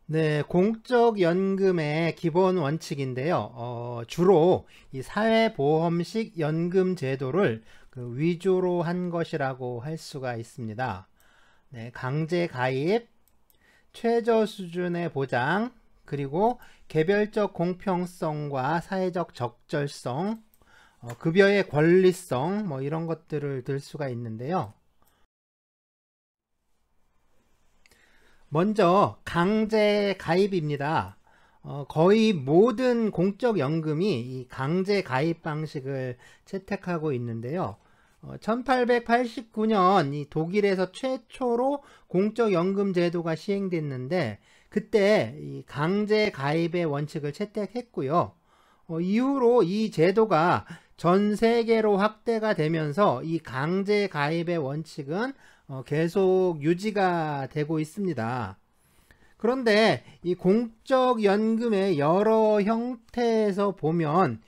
네, 공적연금의 기본 원칙인데요. 주로 이 사회보험식 연금 제도를 위주로 한 것이라고 할 수가 있습니다. 네, 강제 가입, 최저 수준의 보장, 그리고 개별적 공평성과 사회적 적절성, 급여의 권리성, 뭐 이런 것들을 들 수가 있는데요. 먼저 강제 가입입니다. 거의 모든 공적연금이 이 강제 가입 방식을 채택하고 있는데요. 1889년 이 독일에서 최초로 공적연금 제도가 시행됐는데 그때 이 강제 가입의 원칙을 채택했고요. 이후로 이 제도가 전 세계로 확대가 되면서 이 강제 가입의 원칙은 계속 유지가 되고 있습니다. 그런데 이 공적연금의 여러 형태에서 보면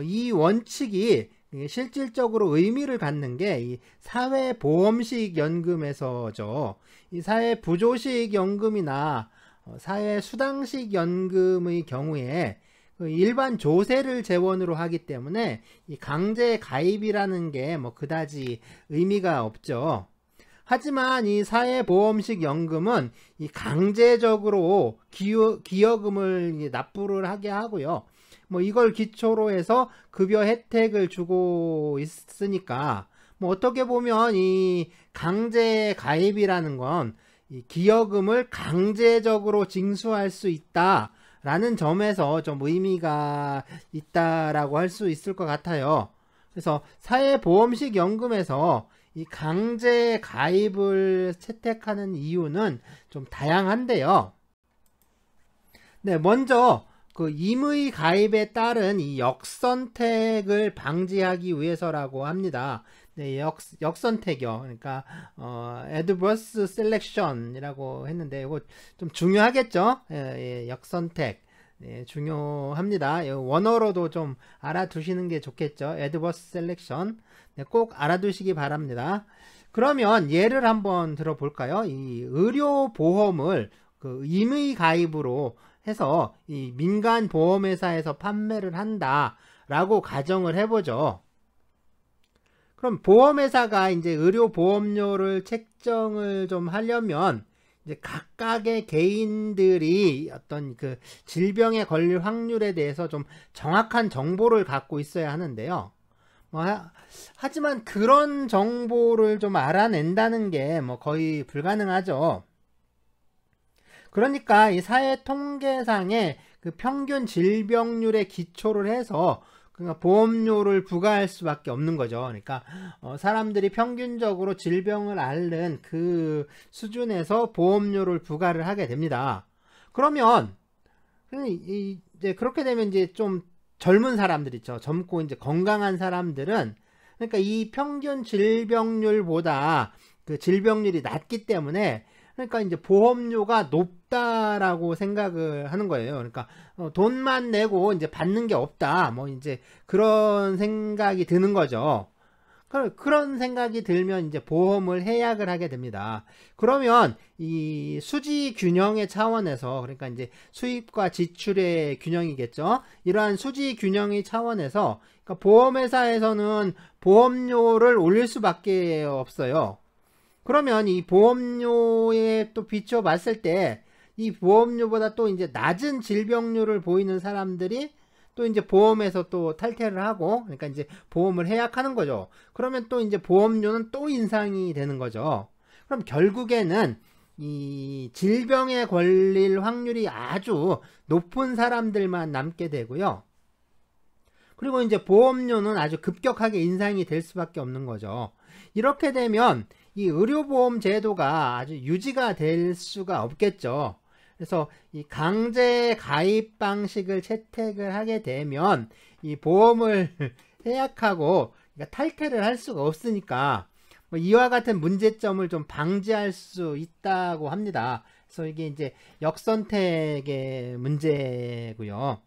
이 원칙이 실질적으로 의미를 갖는 게 이 사회보험식 연금에서죠. 이 사회부조식 연금이나 사회수당식 연금의 경우에 일반 조세를 재원으로 하기 때문에 이 강제 가입이라는 게 뭐 그다지 의미가 없죠. 하지만 이 사회보험식 연금은 이 강제적으로 기여금을 납부를 하게 하고요. 뭐 이걸 기초로 해서 급여 혜택을 주고 있으니까 뭐 어떻게 보면 이 강제 가입이라는 건 이 기여금을 강제적으로 징수할 수 있다라는 점에서 좀 의미가 있다라고 할 수 있을 것 같아요. 그래서 사회보험식 연금에서 이 강제 가입을 채택하는 이유는 좀 다양한데요. 네, 먼저 임의 가입에 따른 이 역선택을 방지하기 위해서라고 합니다. 네, 역선택이요. 그러니까 adverse selection이라고 했는데 이거 좀 중요하겠죠? 예, 역선택. 네, 중요합니다. 원어로도 좀 알아두시는 게 좋겠죠. adverse selection. 네, 꼭 알아두시기 바랍니다. 그러면 예를 한번 들어볼까요? 이 의료보험을 임의 가입으로 해서 이 민간 보험회사에서 판매를 한다라고 가정을 해보죠. 그럼 보험회사가 이제 의료보험료를 책정을 좀 하려면 이제 각각의 개인들이 어떤 그 질병에 걸릴 확률에 대해서 좀 정확한 정보를 갖고 있어야 하는데요. 하지만 그런 정보를 좀 알아낸다는 게 뭐 거의 불가능하죠. 그러니까 이 사회 통계상의 그 평균 질병률에 기초를 해서 그러니까 보험료를 부과할 수밖에 없는 거죠. 그러니까 사람들이 평균적으로 질병을 앓는 그 수준에서 보험료를 부과를 하게 됩니다. 그러면 이제 그렇게 되면 이제 좀 젊은 사람들 있죠. 젊고 이제 건강한 사람들은 그러니까 이 평균 질병률보다 그 질병률이 낮기 때문에 그러니까 이제 보험료가 높다라고 생각을 하는 거예요. 그러니까 돈만 내고 이제 받는 게 없다. 뭐 이제 그런 생각이 드는 거죠. 그런 생각이 들면 이제 보험을 해약을 하게 됩니다. 그러면 이 수지 균형의 차원에서 그러니까 이제 수입과 지출의 균형이겠죠. 이러한 수지 균형의 차원에서 그러니까 보험회사에서는 보험료를 올릴 수밖에 없어요. 그러면 이 보험료에 또 비춰 봤을 때 이 보험료보다 또 이제 낮은 질병률을 보이는 사람들이 또 이제 보험에서 또 탈퇴를 하고 그러니까 이제 보험을 해약하는 거죠. 그러면 또 이제 보험료는 또 인상이 되는 거죠. 그럼 결국에는 이 질병에 걸릴 확률이 아주 높은 사람들만 남게 되고요. 그리고 이제 보험료는 아주 급격하게 인상이 될 수밖에 없는 거죠. 이렇게 되면 이 의료보험 제도가 아주 유지가 될 수가 없겠죠. 그래서 이 강제 가입 방식을 채택을 하게 되면 이 보험을 해약하고 그러니까 탈퇴를 할 수가 없으니까 뭐 이와 같은 문제점을 좀 방지할 수 있다고 합니다. 그래서 이게 이제 역선택의 문제고요.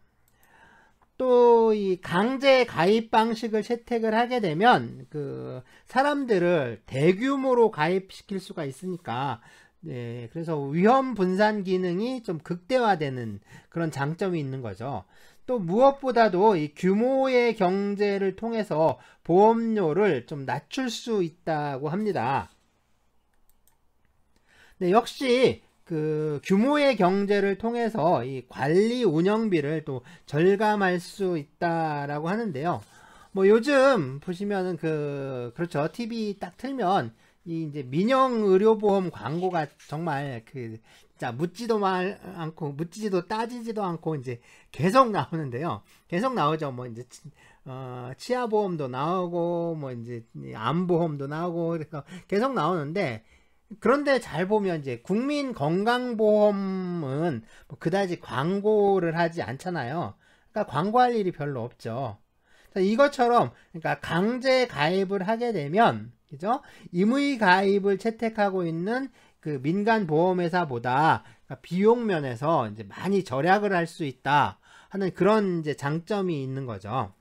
또 이 강제 가입 방식을 채택을 하게 되면 그 사람들을 대규모로 가입시킬 수가 있으니까 네, 그래서 위험 분산 기능이 좀 극대화되는 그런 장점이 있는 거죠. 또 무엇보다도 이 규모의 경제를 통해서 보험료를 좀 낮출 수 있다고 합니다. 네, 역시 그 규모의 경제를 통해서 이 관리 운영비를 또 절감할 수 있다라고 하는데요. 뭐 요즘 보시면은 그렇죠. TV 딱 틀면 이 이제 민영 의료보험 광고가 정말 그 진짜 묻지도 따지지도 않고 이제 계속 나오는데요. 계속 나오죠. 뭐 이제 치아보험도 나오고 뭐 이제 암보험도 나오고 그래서 계속 나오는데, 그런데 잘 보면 이제 국민건강보험은 뭐 그다지 광고를 하지 않잖아요. 그러니까 광고할 일이 별로 없죠. 이것처럼 그러니까 강제 가입을 하게 되면, 그죠? 임의 가입을 채택하고 있는 그 민간 보험회사보다 그러니까 비용 면에서 이제 많이 절약을 할 수 있다 하는 그런 이제 장점이 있는 거죠.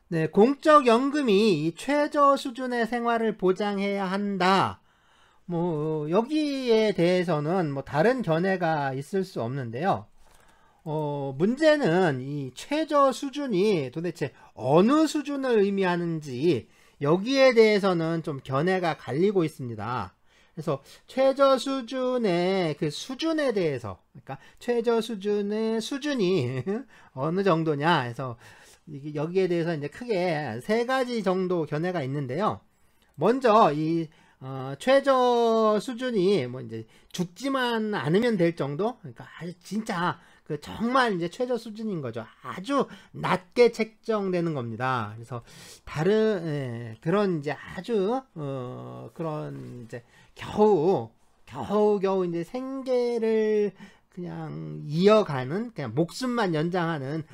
네, 공적연금이 이 최저 수준의 생활을 보장해야 한다. 뭐 여기에 대해서는 뭐 다른 견해가 있을 수 없는데요. 문제는 이 최저 수준이 도대체 어느 수준을 의미하는지 여기에 대해서는 좀 견해가 갈리고 있습니다. 그래서 최저 수준의 그 수준에 대해서, 그러니까 최저 수준의 수준이 어느 정도냐 해서 여기에 대해서 이제 크게 세 가지 정도 견해가 있는데요. 먼저 이 최저 수준이 뭐 이제 죽지만 않으면 될 정도, 그러니까 아주 진짜 그 정말 이제 최저 수준인 거죠. 아주 낮게 책정되는 겁니다. 그래서 다른 그런 이제 아주 그런 이제 겨우 이제 생계를 그냥 이어가는, 그냥 목숨만 연장하는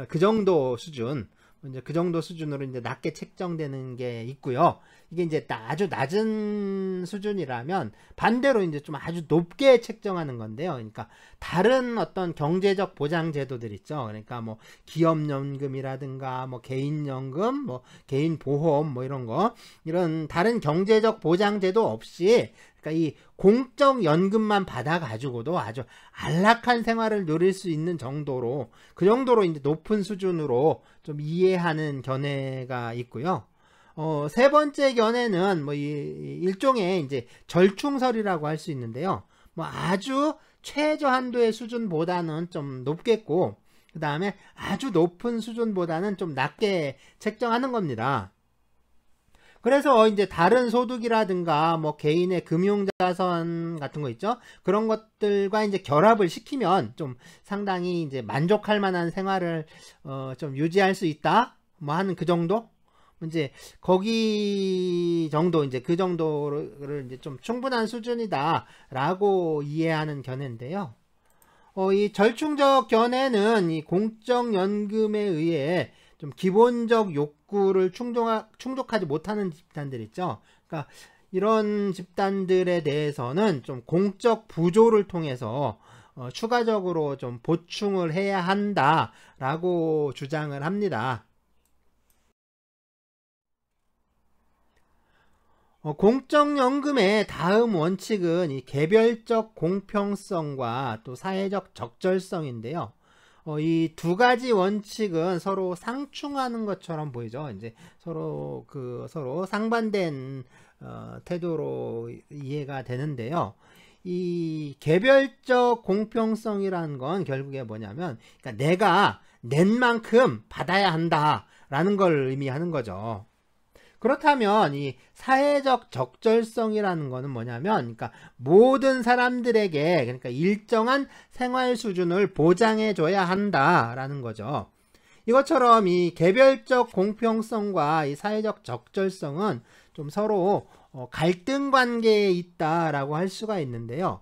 그 정도 수준, 이제 그 정도 수준으로 이제 낮게 책정되는 게 있고요. 이게 이제 아주 낮은 수준이라면 반대로 이제 좀 아주 높게 책정하는 건데요. 그러니까 다른 어떤 경제적 보장 제도들 있죠. 그러니까 뭐 기업연금이라든가 뭐 개인연금, 뭐 개인보험, 뭐 이런 거, 이런 다른 경제적 보장 제도 없이, 그러니까 이 공적연금만 받아가지고도 아주 안락한 생활을 누릴 수 있는 정도로, 그 정도로 이제 높은 수준으로 좀 이해하는 견해가 있고요. 세 번째 견해는 뭐 일종의 이제 절충설이라고 할 수 있는데요. 뭐 아주 최저 한도의 수준보다는 좀 높겠고, 그 다음에 아주 높은 수준보다는 좀 낮게 책정하는 겁니다. 그래서 이제 다른 소득이라든가 뭐 개인의 금융자산 같은 거 있죠. 그런 것들과 이제 결합을 시키면 좀 상당히 이제 만족할 만한 생활을 좀 유지할 수 있다. 뭐 하는 그 정도? 이제 거기 정도, 이제 그 정도를 이제 좀 충분한 수준이다라고 이해하는 견해인데요. 이 절충적 견해는 이 공적연금에 의해 좀 기본적 욕구를 충족하지 못하는 집단들 있죠. 그러니까 이런 집단들에 대해서는 좀 공적 부조를 통해서 추가적으로 좀 보충을 해야 한다라고 주장을 합니다. 공적연금의 다음 원칙은 이 개별적 공평성과 또 사회적 적절성인데요. 이 두 가지 원칙은 서로 상충하는 것처럼 보이죠. 이제 서로 상반된 태도로 이해가 되는데요. 이 개별적 공평성이라는 건 결국에 뭐냐면, 그러니까 내가 낸 만큼 받아야 한다라는 걸 의미하는 거죠. 그렇다면 이 사회적 적절성이라는 거는 뭐냐면, 그러니까 모든 사람들에게, 그러니까 일정한 생활 수준을 보장해 줘야 한다라는 거죠. 이것처럼 이 개별적 공평성과 이 사회적 적절성은 좀 서로 갈등 관계에 있다라고 할 수가 있는데요.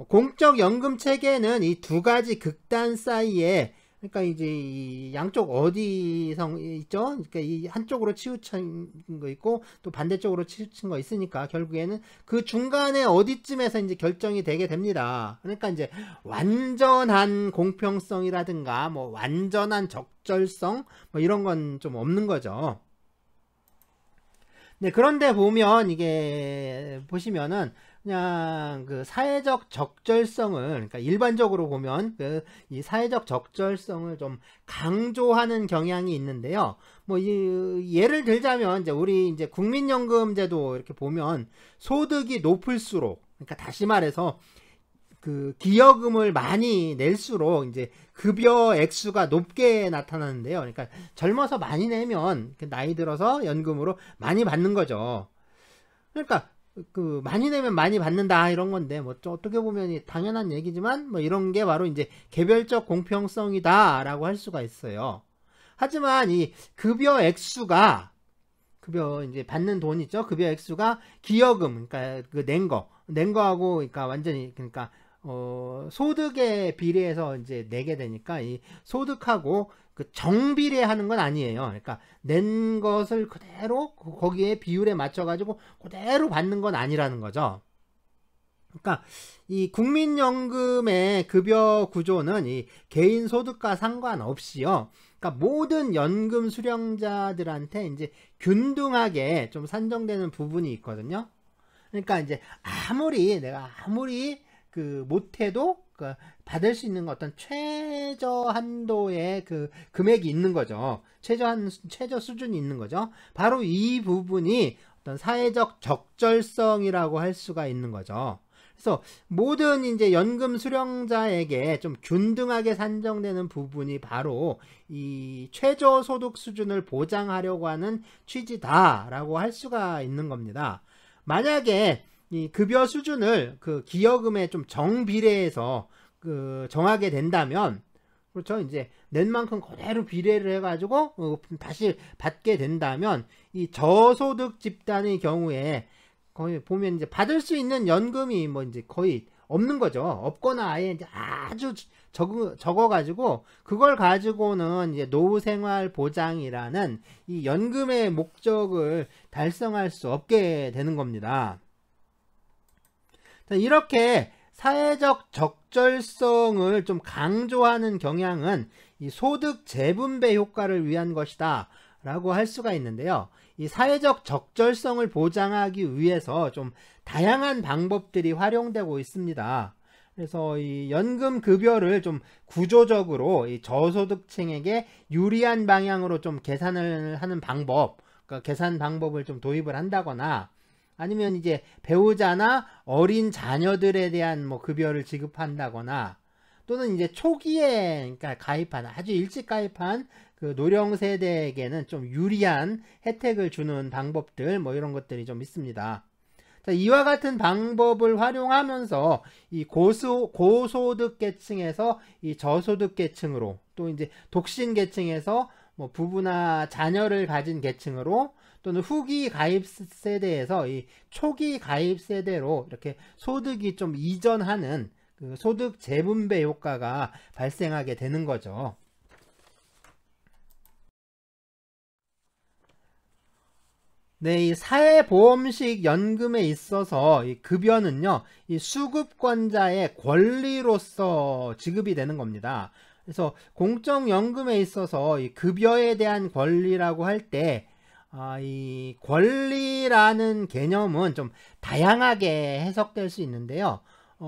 공적 연금 체계는 이 두 가지 극단 사이에, 그러니까 이제 이 양쪽 어디성 있죠? 그러니까 이 한쪽으로 치우친 거 있고 또 반대쪽으로 치우친 거 있으니까 결국에는 그 중간에 어디쯤에서 이제 결정이 되게 됩니다. 그러니까 이제 완전한 공평성이라든가 뭐 완전한 적절성 뭐 이런 건 좀 없는 거죠. 네, 그런데 보면 이게 보시면은 그냥 그 사회적 적절성을, 그러니까 일반적으로 보면 그 이 사회적 적절성을 좀 강조하는 경향이 있는데요. 뭐 예를 들자면 이제 우리 이제 국민연금제도 이렇게 보면 소득이 높을수록, 그러니까 다시 말해서 그 기여금을 많이 낼수록 이제 급여 액수가 높게 나타나는데요. 그러니까 젊어서 많이 내면 나이 들어서 연금으로 많이 받는 거죠. 그러니까 그 많이 내면 많이 받는다 이런 건데, 뭐 어떻게 보면 당연한 얘기지만 뭐 이런 게 바로 이제 개별적 공평성이다라고 할 수가 있어요. 하지만 이 급여 액수가, 급여 이제 받는 돈 있죠. 급여 액수가 기여금, 그러니까 그 낸 거하고, 그러니까 완전히, 그러니까 소득에 비례해서 이제 내게 되니까 이 소득하고 그 정비례하는 건 아니에요. 그러니까 낸 것을 그대로 거기에 비율에 맞춰 가지고 그대로 받는 건 아니라는 거죠. 그러니까 이 국민연금의 급여 구조는 이 개인 소득과 상관없이요. 그러니까 모든 연금 수령자들한테 이제 균등하게 좀 산정되는 부분이 있거든요. 그러니까 이제 내가 아무리 그 못해도 그 받을 수 있는 어떤 최저 한도의 그 금액이 있는 거죠. 최저 수준이 있는 거죠. 바로 이 부분이 어떤 사회적 적절성이라고 할 수가 있는 거죠. 그래서 모든 이제 연금 수령자에게 좀 균등하게 산정되는 부분이 바로 이 최저 소득 수준을 보장하려고 하는 취지다라고 할 수가 있는 겁니다. 만약에 이 급여 수준을 그 기여금에 좀 정비례해서 그 정하게 된다면, 그렇죠. 이제 낸 만큼 그대로 비례를 해가지고 다시 받게 된다면, 이 저소득 집단의 경우에 거의 보면 이제 받을 수 있는 연금이 뭐 이제 거의 없는 거죠. 없거나 아예 이제 아주 적어가지고 그걸 가지고는 이제 노후생활 보장이라는 이 연금의 목적을 달성할 수 없게 되는 겁니다. 이렇게 사회적 적절성을 좀 강조하는 경향은 이 소득 재분배 효과를 위한 것이다 라고 할 수가 있는데요. 이 사회적 적절성을 보장하기 위해서 좀 다양한 방법들이 활용되고 있습니다. 그래서 이 연금 급여를 좀 구조적으로 이 저소득층에게 유리한 방향으로 좀 계산을 하는 방법, 그러니까 계산 방법을 좀 도입을 한다거나, 아니면 이제 배우자나 어린 자녀들에 대한 뭐 급여를 지급한다거나, 또는 이제 초기에 그러니까 가입한, 아주 일찍 가입한 그 노령 세대에게는 좀 유리한 혜택을 주는 방법들, 뭐 이런 것들이 좀 있습니다. 자, 이와 같은 방법을 활용하면서 이 고소득 계층에서 이 저소득 계층으로, 또 이제 독신 계층에서 뭐 부부나 자녀를 가진 계층으로, 또는 후기 가입 세대에서 이 초기 가입 세대로 이렇게 소득이 좀 이전하는 그 소득 재분배 효과가 발생하게 되는 거죠. 네, 이 사회보험식 연금에 있어서 이 급여는요, 이 수급권자의 권리로서 지급이 되는 겁니다. 그래서 공적연금에 있어서 이 급여에 대한 권리라고 할 때, 이 권리라는 개념은 좀 다양하게 해석될 수 있는데요.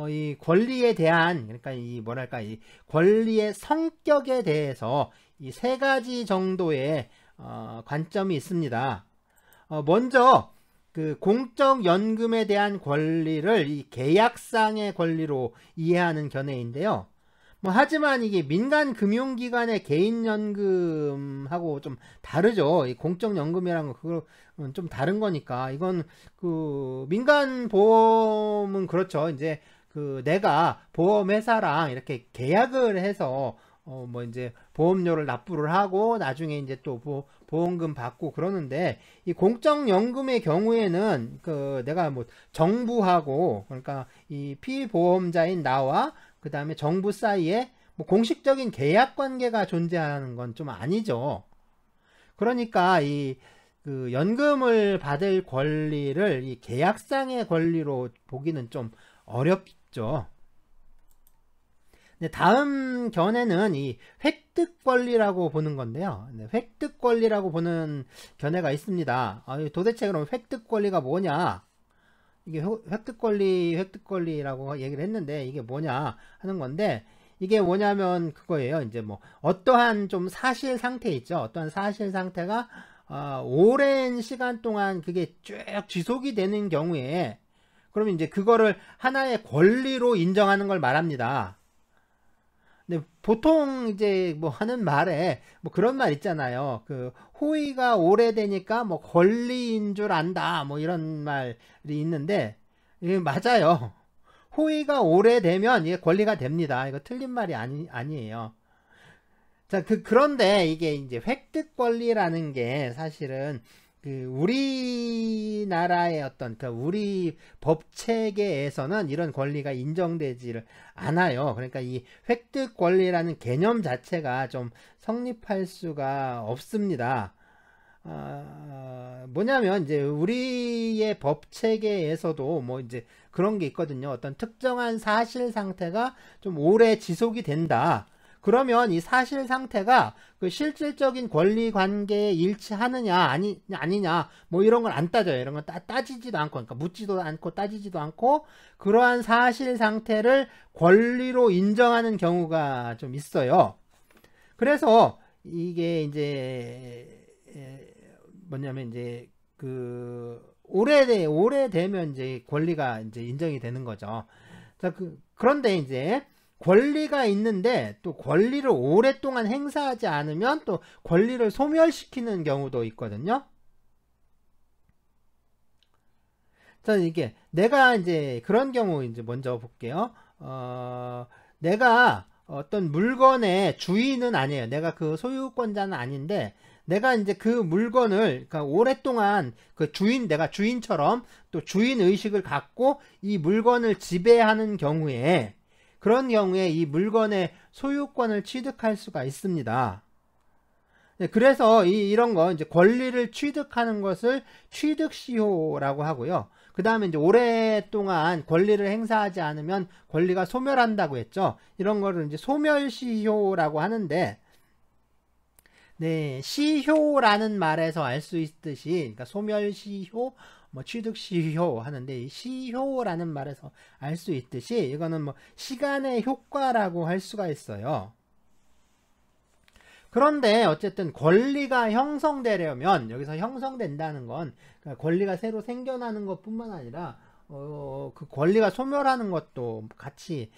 이 권리에 대한, 그러니까 이 뭐랄까, 이 권리의 성격에 대해서 이 세 가지 정도의 관점이 있습니다. 먼저 그 공적연금에 대한 권리를 이 계약상의 권리로 이해하는 견해인데요. 뭐 하지만 이게 민간금융기관의 개인연금하고 좀 다르죠. 이 공적연금이랑 그건 좀 다른 거니까. 이건 그 민간보험은 그렇죠. 이제 그 내가 보험회사랑 이렇게 계약을 해서 뭐 이제 보험료를 납부를 하고 나중에 이제 또 보험금 받고 그러는데, 이 공적연금의 경우에는 그 내가 뭐 정부하고, 그러니까 이 피보험자인 나와 그 다음에 정부 사이에 뭐 공식적인 계약 관계가 존재하는 건 좀 아니죠. 그러니까 이 그 연금을 받을 권리를 이 계약상의 권리로 보기는 좀 어렵죠. 네, 다음 견해는 이 획득 권리라고 보는 건데요. 네, 획득 권리라고 보는 견해가 있습니다. 도대체 그럼 획득 권리가 뭐냐? 이게 획득 권리라고 얘기를 했는데 이게 뭐냐 하는 건데, 이게 뭐냐면 그거예요. 이제 뭐 어떠한 좀 사실 상태 있죠. 어떠한 사실 상태가 오랜 시간 동안 그게 쭉 지속이 되는 경우에, 그러면 이제 그거를 하나의 권리로 인정하는 걸 말합니다. 근데 보통 이제 뭐 하는 말에 뭐 그런 말 있잖아요. 그 호의가 오래되니까 뭐 권리인 줄 안다, 뭐 이런 말이 있는데, 이게 맞아요. 호의가 오래되면 이게 권리가 됩니다. 이거 틀린 말이 아니에요. 자, 그런데 이게 이제 획득 권리라는 게 사실은 그 우리나라의 어떤 그 우리 법 체계에서는 이런 권리가 인정되지를 않아요. 그러니까 이 획득 권리라는 개념 자체가 좀 성립할 수가 없습니다. 뭐냐면 이제 우리의 법 체계에서도 뭐 이제 그런 게 있거든요. 어떤 특정한 사실 상태가 좀 오래 지속이 된다. 그러면 이 사실 상태가 그 실질적인 권리 관계에 일치하느냐 아니냐 뭐 이런 걸 안 따져요. 이런 건 따지지도 않고, 그러니까 묻지도 않고 따지지도 않고 그러한 사실 상태를 권리로 인정하는 경우가 좀 있어요. 그래서 이게 이제 뭐냐면 이제 그 오래되면 이제 권리가 이제 인정이 되는 거죠. 자, 그런데 이제 권리가 있는데 또 권리를 오랫동안 행사하지 않으면 또 권리를 소멸시키는 경우도 있거든요. 자, 이게 내가 이제 그런 경우 이제 먼저 볼게요. 내가 어떤 물건의 주인은 아니에요. 내가 그 소유권자는 아닌데, 내가 이제 그 물건을 그러니까 오랫동안 그 내가 주인처럼 또 주인 의식을 갖고 이 물건을 지배하는 경우에, 그런 경우에 이 물건의 소유권을 취득할 수가 있습니다. 네, 그래서 이런 거 이제 권리를 취득하는 것을 취득시효라고 하고요. 그 다음에 이제 오랫동안 권리를 행사하지 않으면 권리가 소멸한다고 했죠. 이런 거를 이제 소멸시효라고 하는데, 네, 시효라는 말에서 알 수 있듯이, 그러니까 소멸시효, 뭐 취득시효 하는데, 이 시효라는 말에서 알 수 있듯이 이거는 뭐 시간의 효과라고 할 수가 있어요. 그런데 어쨌든 권리가 형성되려면, 여기서 형성된다는 건 그러니까 권리가 새로 생겨나는 것뿐만 아니라 그 권리가 소멸하는 것도 같이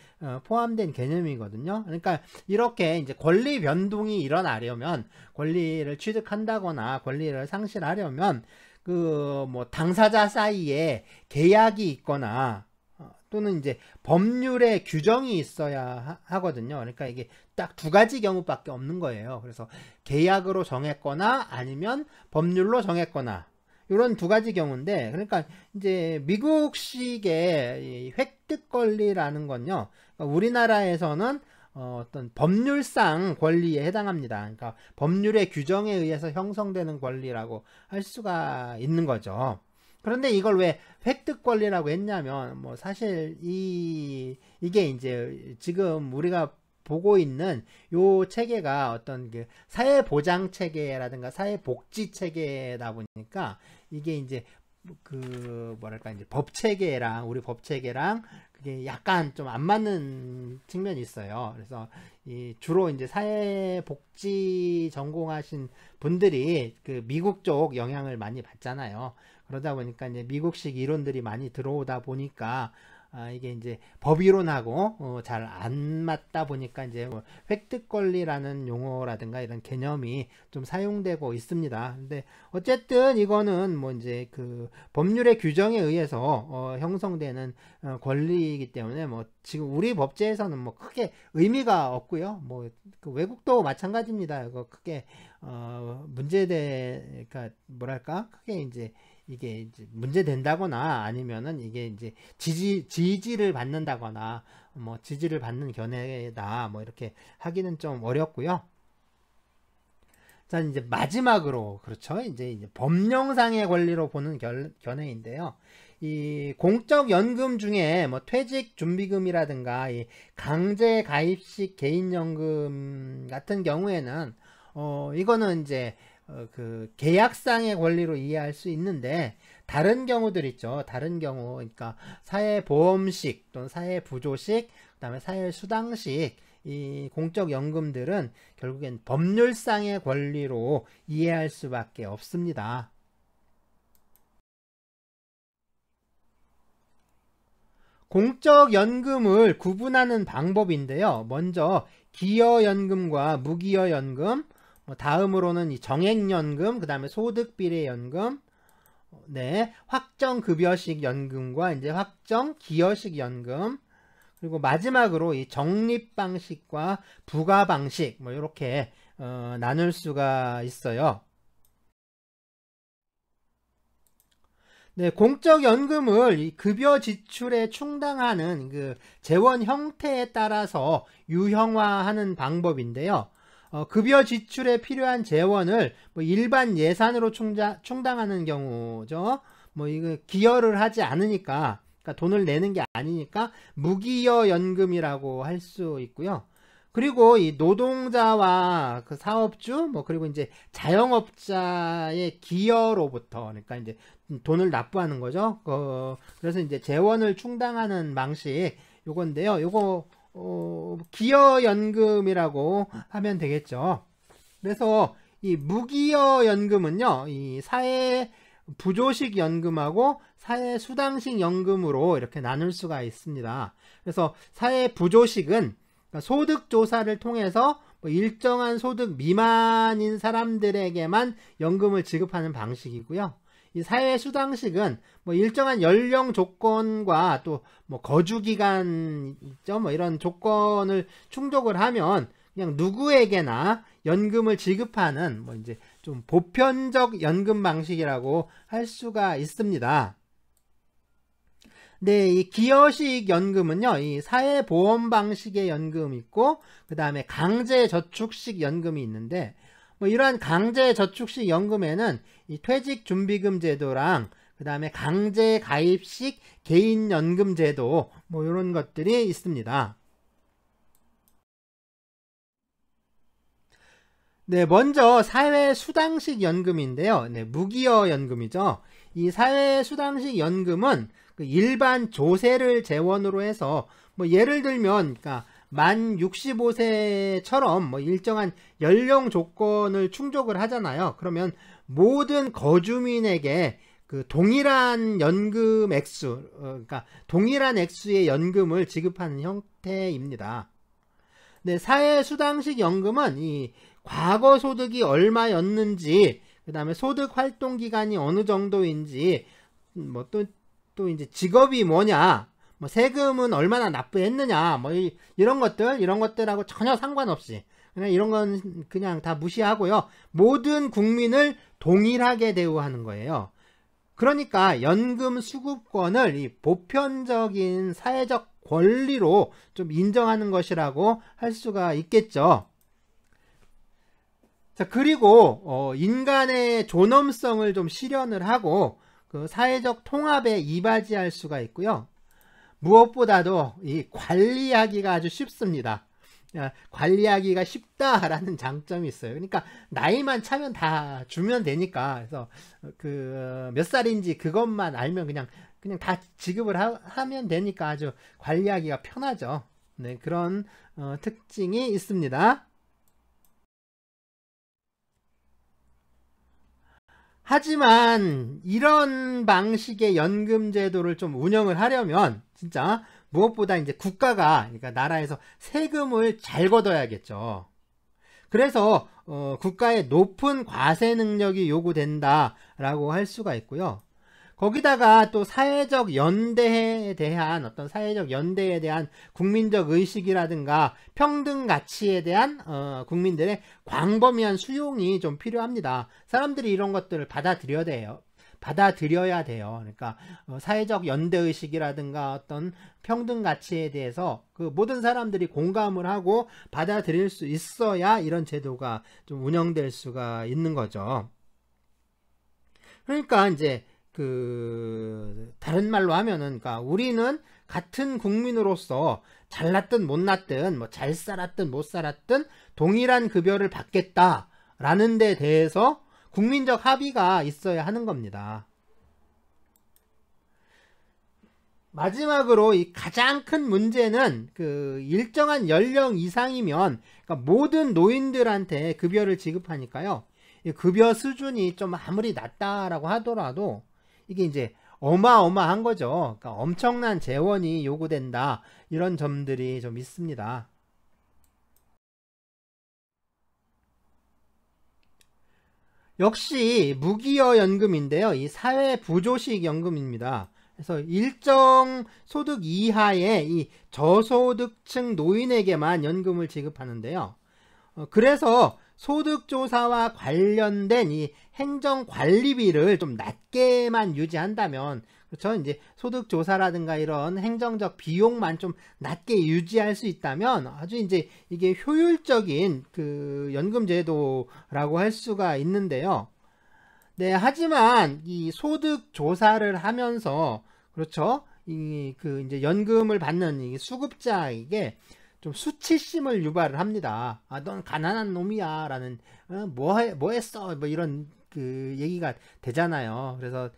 포함된 개념이거든요. 그러니까 이렇게 이제 권리 변동이 일어나려면, 권리를 취득한다거나 권리를 상실하려면 그 뭐 당사자 사이에 계약이 있거나 또는 이제 법률의 규정이 있어야 하거든요. 그러니까 이게 딱 두 가지 경우밖에 없는 거예요. 그래서 계약으로 정했거나 아니면 법률로 정했거나, 이런 두 가지 경우인데, 그러니까 이제 미국식의 획득 권리라는 건요, 그러니까 우리나라에서는 어떤 법률상 권리에 해당합니다. 그러니까 법률의 규정에 의해서 형성되는 권리라고 할 수가 있는 거죠. 그런데 이걸 왜 획득 권리라고 했냐면, 뭐 사실 이게 이제 지금 우리가 보고 있는 요 체계가 어떤 그 사회보장 체계라든가 사회복지 체계다 보니까, 이게 이제 그 뭐랄까 이제 법 체계랑 우리 법 체계랑 그게 약간 좀 안 맞는 측면이 있어요. 그래서 주로 이제 사회복지 전공하신 분들이 그 미국 쪽 영향을 많이 받잖아요. 그러다 보니까 이제 미국식 이론들이 많이 들어오다 보니까 이게 이제 법이론하고 잘 안 맞다 보니까 이제 뭐 획득 권리라는 용어라든가 이런 개념이 좀 사용되고 있습니다. 근데 어쨌든 이거는 뭐 이제 그 법률의 규정에 의해서 형성되는 권리이기 때문에, 뭐 지금 우리 법제에서는 뭐 크게 의미가 없고요. 뭐 그 외국도 마찬가지입니다. 이거 크게 그러니까 뭐랄까 크게 이제 이게 이제 문제된다거나 아니면은 이게 이제 지지를 받는다거나 뭐 지지를 받는 견해다 뭐 이렇게 하기는 좀 어렵고요. 자, 이제 마지막으로, 그렇죠, 이제 법령상의 권리로 보는 견해인데요. 이 공적연금 중에 뭐 퇴직준비금이라든가 이 강제가입식 개인연금 같은 경우에는 이거는 이제 그 계약상의 권리로 이해할 수 있는데, 다른 경우들 있죠. 다른 경우, 그러니까 사회보험식 또는 사회부조식, 그 다음에 사회수당식, 이 공적연금들은 결국엔 법률상의 권리로 이해할 수밖에 없습니다. 공적연금을 구분하는 방법인데요. 먼저 기여연금과 무기여연금, 다음으로는 이 정액연금, 그 다음에 소득비례연금, 네, 확정급여식 연금과 이제 확정기여식 연금, 그리고 마지막으로 이 적립방식과 부가방식, 뭐 이렇게 나눌 수가 있어요. 네, 공적연금을 이 급여 지출에 충당하는 그 재원 형태에 따라서 유형화하는 방법인데요. 급여 지출에 필요한 재원을 뭐 일반 예산으로 충당하는 경우죠. 뭐 이거 기여를 하지 않으니까, 그러니까 돈을 내는 게 아니니까 무기여 연금이라고 할 수 있고요. 그리고 이 노동자와 그 사업주, 뭐 그리고 이제 자영업자의 기여로부터, 그러니까 이제 돈을 납부하는 거죠. 그래서 이제 재원을 충당하는 방식 요건데요. 요거 기여연금이라고 하면 되겠죠. 그래서 이 무기여연금은요, 이 사회 부조식 연금하고 사회 수당식 연금으로 이렇게 나눌 수가 있습니다. 그래서 사회 부조식은 소득 조사를 통해서 뭐 일정한 소득 미만인 사람들에게만 연금을 지급하는 방식이고요. 이 사회 수당식은 뭐 일정한 연령 조건과 또 뭐 거주 기간 있죠. 뭐 이런 조건을 충족을 하면 그냥 누구에게나 연금을 지급하는 뭐 이제 좀 보편적 연금 방식이라고 할 수가 있습니다. 네, 이 기여식 연금은요, 이 사회보험 방식의 연금이 있고, 그 다음에 강제저축식 연금이 있는데, 뭐 이러한 강제저축식 연금에는 이 퇴직준비금 제도랑, 그 다음에 강제가입식 개인연금 제도, 뭐 이런 것들이 있습니다. 네, 먼저 사회수당식 연금인데요. 네, 무기여 연금이죠. 이 사회수당식 연금은 그 일반 조세를 재원으로 해서 뭐 예를 들면 그러니까 만 65세처럼 뭐 일정한 연령 조건을 충족을 하잖아요. 그러면 모든 거주민에게 그 동일한 연금 액수, 그러니까 동일한 액수의 연금을 지급하는 형태입니다. 네, 사회수당식 연금은 이 과거 소득이 얼마였는지, 그 다음에 소득 활동 기간이 어느 정도인지, 뭐 또 이제 직업이 뭐냐, 뭐 세금은 얼마나 납부했느냐, 뭐 이런 것들하고 전혀 상관없이 그냥 이런 건 그냥 다 무시하고요. 모든 국민을 동일하게 대우하는 거예요. 그러니까 연금 수급권을 이 보편적인 사회적 권리로 좀 인정하는 것이라고 할 수가 있겠죠. 자, 그리고 인간의 존엄성을 좀 실현을 하고 그 사회적 통합에 이바지할 수가 있고요. 무엇보다도 이 관리하기가 아주 쉽습니다. 관리하기가 쉽다라는 장점이 있어요. 그러니까 나이만 차면 다 주면 되니까, 그래서 그 몇 살인지 그것만 알면 그냥 다 지급을 하면 되니까 아주 관리하기가 편하죠. 네, 그런 특징이 있습니다. 하지만 이런 방식의 연금 제도를 좀 운영을 하려면 진짜 무엇보다 이제 국가가, 그러니까 나라에서 세금을 잘 걷어야겠죠. 그래서 국가의 높은 과세 능력이 요구된다라고 할 수가 있고요. 거기다가 또 사회적 연대에 대한 국민적 의식이라든가 평등 가치에 대한 국민들의 광범위한 수용이 좀 필요합니다. 사람들이 이런 것들을 받아들여야 돼요. 그러니까 사회적 연대 의식이라든가 어떤 평등 가치에 대해서 그 모든 사람들이 공감을 하고 받아들일 수 있어야 이런 제도가 좀 운영될 수가 있는 거죠. 그러니까 이제 다른 말로 하면은, 그러니까 우리는 같은 국민으로서 잘났든 못났든 뭐 잘 살았든 못 살았든 동일한 급여를 받겠다라는 데 대해서 국민적 합의가 있어야 하는 겁니다. 마지막으로 이 가장 큰 문제는 일정한 연령 이상이면, 그러니까 모든 노인들한테 급여를 지급하니까요. 이 급여 수준이 좀 아무리 낮다라고 하더라도 이게 이제 어마어마한 거죠. 그러니까 엄청난 재원이 요구된다. 이런 점들이 좀 있습니다. 역시 무기여 연금인데요. 이 사회부조식 연금입니다. 그래서 일정 소득 이하의 이 저소득층 노인에게만 연금을 지급하는데요. 그래서 소득조사와 관련된 이 행정관리비를 좀 낮게만 유지한다면, 그렇죠? 이제 소득조사라든가 이런 행정적 비용만 좀 낮게 유지할 수 있다면 아주 이제 이게 효율적인 연금제도라고 할 수가 있는데요. 네, 하지만 이 소득조사를 하면서, 그렇죠? 이제 연금을 받는 이 수급자에게 좀 수치심을 유발을 합니다. 아, 넌 가난한 놈이야 라는, 뭐 했어 뭐 이런 얘기가 되잖아요. 그래서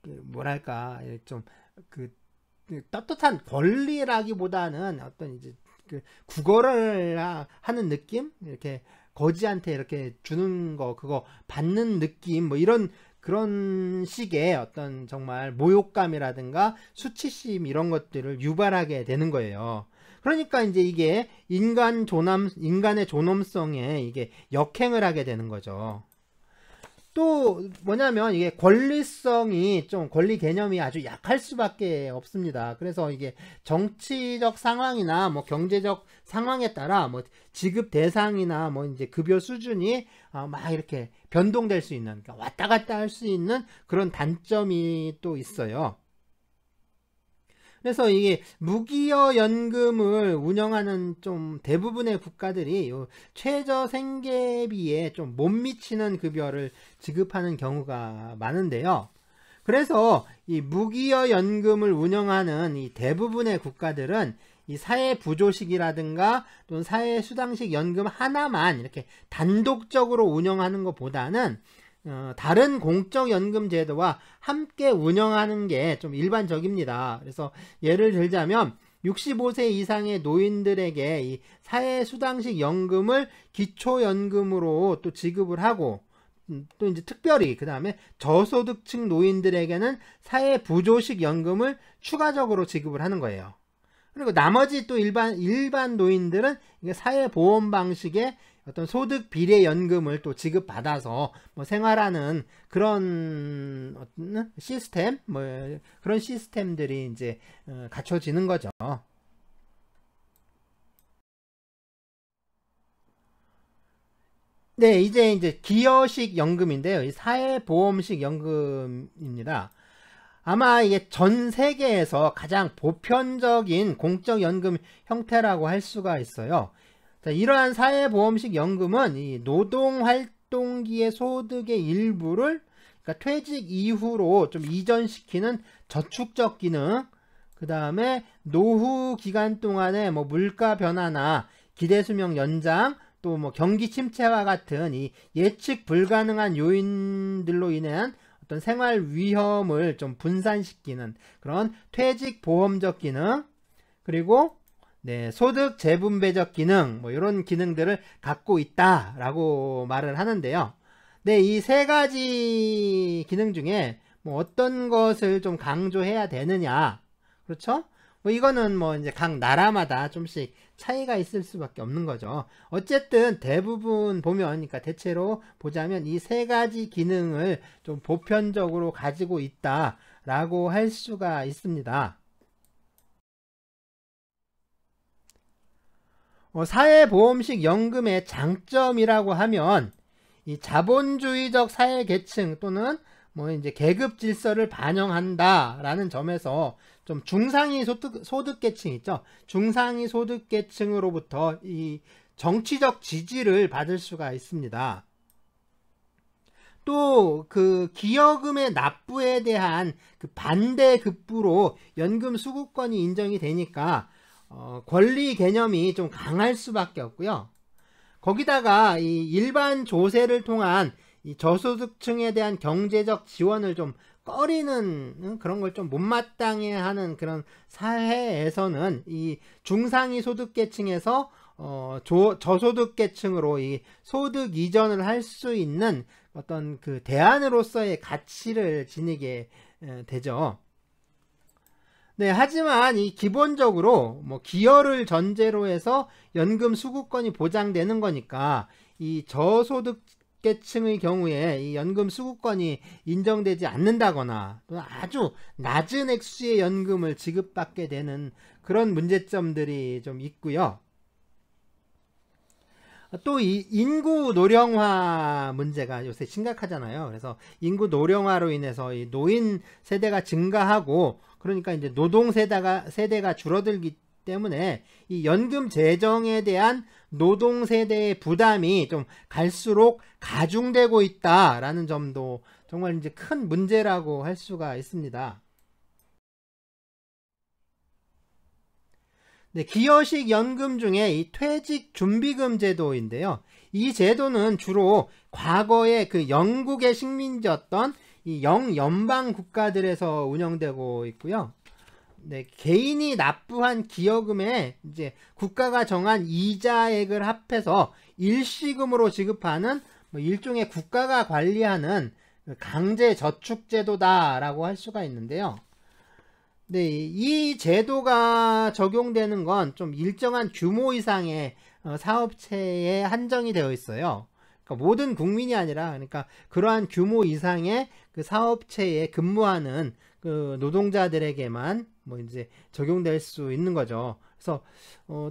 뭐랄까 좀 떳떳한 권리라기보다는 어떤 이제 구걸을 하는 느낌, 이렇게 거지한테 이렇게 주는 거 그거 받는 느낌, 뭐 이런 그런 식의 어떤 정말 모욕감이라든가 수치심 이런 것들을 유발하게 되는 거예요. 그러니까 이제 이게 인간의 존엄성에 이게 역행을 하게 되는 거죠. 또 뭐냐면 이게 권리 개념이 아주 약할 수밖에 없습니다. 그래서 이게 정치적 상황이나 뭐 경제적 상황에 따라 뭐 지급 대상이나 뭐 이제 급여 수준이 막 이렇게 변동될 수 있는, 그러니까 왔다 갔다 할 수 있는 그런 단점이 또 있어요. 그래서 이게 무기여 연금을 운영하는 좀 대부분의 국가들이 최저 생계비에 좀 못 미치는 급여를 지급하는 경우가 많은데요. 그래서 이 무기여 연금을 운영하는 이 대부분의 국가들은 이 사회부조식이라든가 또는 사회수당식 연금 하나만 이렇게 단독적으로 운영하는 것보다는 다른 공적연금 제도와 함께 운영하는 게 좀 일반적입니다. 그래서 예를 들자면 65세 이상의 노인들에게 이 사회수당식 연금을 기초연금으로 또 지급을 하고, 또 이제 특별히 그 다음에 저소득층 노인들에게는 사회부조식 연금을 추가적으로 지급을 하는 거예요. 그리고 나머지 또 일반 노인들은 사회보험 방식의 어떤 소득 비례 연금을 또 지급받아서 뭐 생활하는 그런 시스템, 뭐 그런 시스템들이 이제 갖춰지는 거죠. 네, 이제 기여식 연금인데요. 이 사회보험식 연금입니다. 아마 이게 전 세계에서 가장 보편적인 공적연금 형태라고 할 수가 있어요. 자, 이러한 사회보험식 연금은 이 노동활동기의 소득의 일부를, 그러니까 퇴직 이후로 좀 이전시키는 저축적 기능, 그 다음에 노후 기간 동안에 뭐 물가 변화나 기대수명 연장, 또 뭐 경기 침체와 같은 이 예측 불가능한 요인들로 인한 어떤 생활 위험을 좀 분산시키는 그런 퇴직 보험적 기능, 그리고 네, 소득 재분배적 기능, 뭐 이런 기능들을 갖고 있다라고 말을 하는데요. 네, 이 세 가지 기능 중에 뭐 어떤 것을 좀 강조해야 되느냐, 그렇죠? 뭐 이거는 뭐 이제 각 나라마다 좀씩 차이가 있을 수밖에 없는 거죠. 어쨌든 대부분 보면, 그러니까 대체로 보자면 이 세 가지 기능을 좀 보편적으로 가지고 있다라고 할 수가 있습니다. 사회보험식 연금의 장점이라고 하면 이 자본주의적 사회계층 또는 뭐 이제 계급 질서를 반영한다라는 점에서 좀 중상위 소득계층 있죠. 중상위 소득계층으로부터 이 정치적 지지를 받을 수가 있습니다. 또 그 기여금의 납부에 대한 그 반대 급부로 연금 수급권이 인정이 되니까 권리 개념이 좀 강할 수밖에 없고요. 거기다가 이 일반 조세를 통한 이 저소득층에 대한 경제적 지원을 좀 꺼리는 그런 걸 좀 못마땅해 하는 그런 사회에서는 이 중상위 소득계층에서 저소득계층으로 이 소득 이전을 할 수 있는 어떤 그 대안으로서의 가치를 지니게 되죠. 네, 하지만 이 기본적으로 뭐 기여를 전제로 해서 연금 수급권이 보장되는 거니까 이 저소득계층의 경우에 이 연금 수급권이 인정되지 않는다거나 또 아주 낮은 액수의 연금을 지급받게 되는 그런 문제점들이 좀 있고요. 또 이 인구 노령화 문제가 요새 심각하잖아요. 그래서 인구 노령화로 인해서 이 노인 세대가 증가하고 그러니까 이제 노동 세대가 줄어들기 때문에 이 연금 재정에 대한 노동 세대의 부담이 좀 갈수록 가중되고 있다라는 점도 정말 이제 큰 문제라고 할 수가 있습니다. 네, 기여식 연금 중에 이 퇴직 준비금 제도인데요. 이 제도는 주로 과거에 그 영국의 식민지였던 이 영연방 국가들에서 운영되고 있고요. 네, 개인이 납부한 기여금에 이제 국가가 정한 이자액을 합해서 일시금으로 지급하는 뭐 일종의 국가가 관리하는 강제 저축 제도다라고 할 수가 있는데요. 네, 이 제도가 적용되는 건 좀 일정한 규모 이상의 사업체에 한정이 되어 있어요. 그러니까 모든 국민이 아니라 그러니까 그러한 규모 이상의 그 사업체에 근무하는 그 노동자들에게만 뭐 이제 적용될 수 있는 거죠. 그래서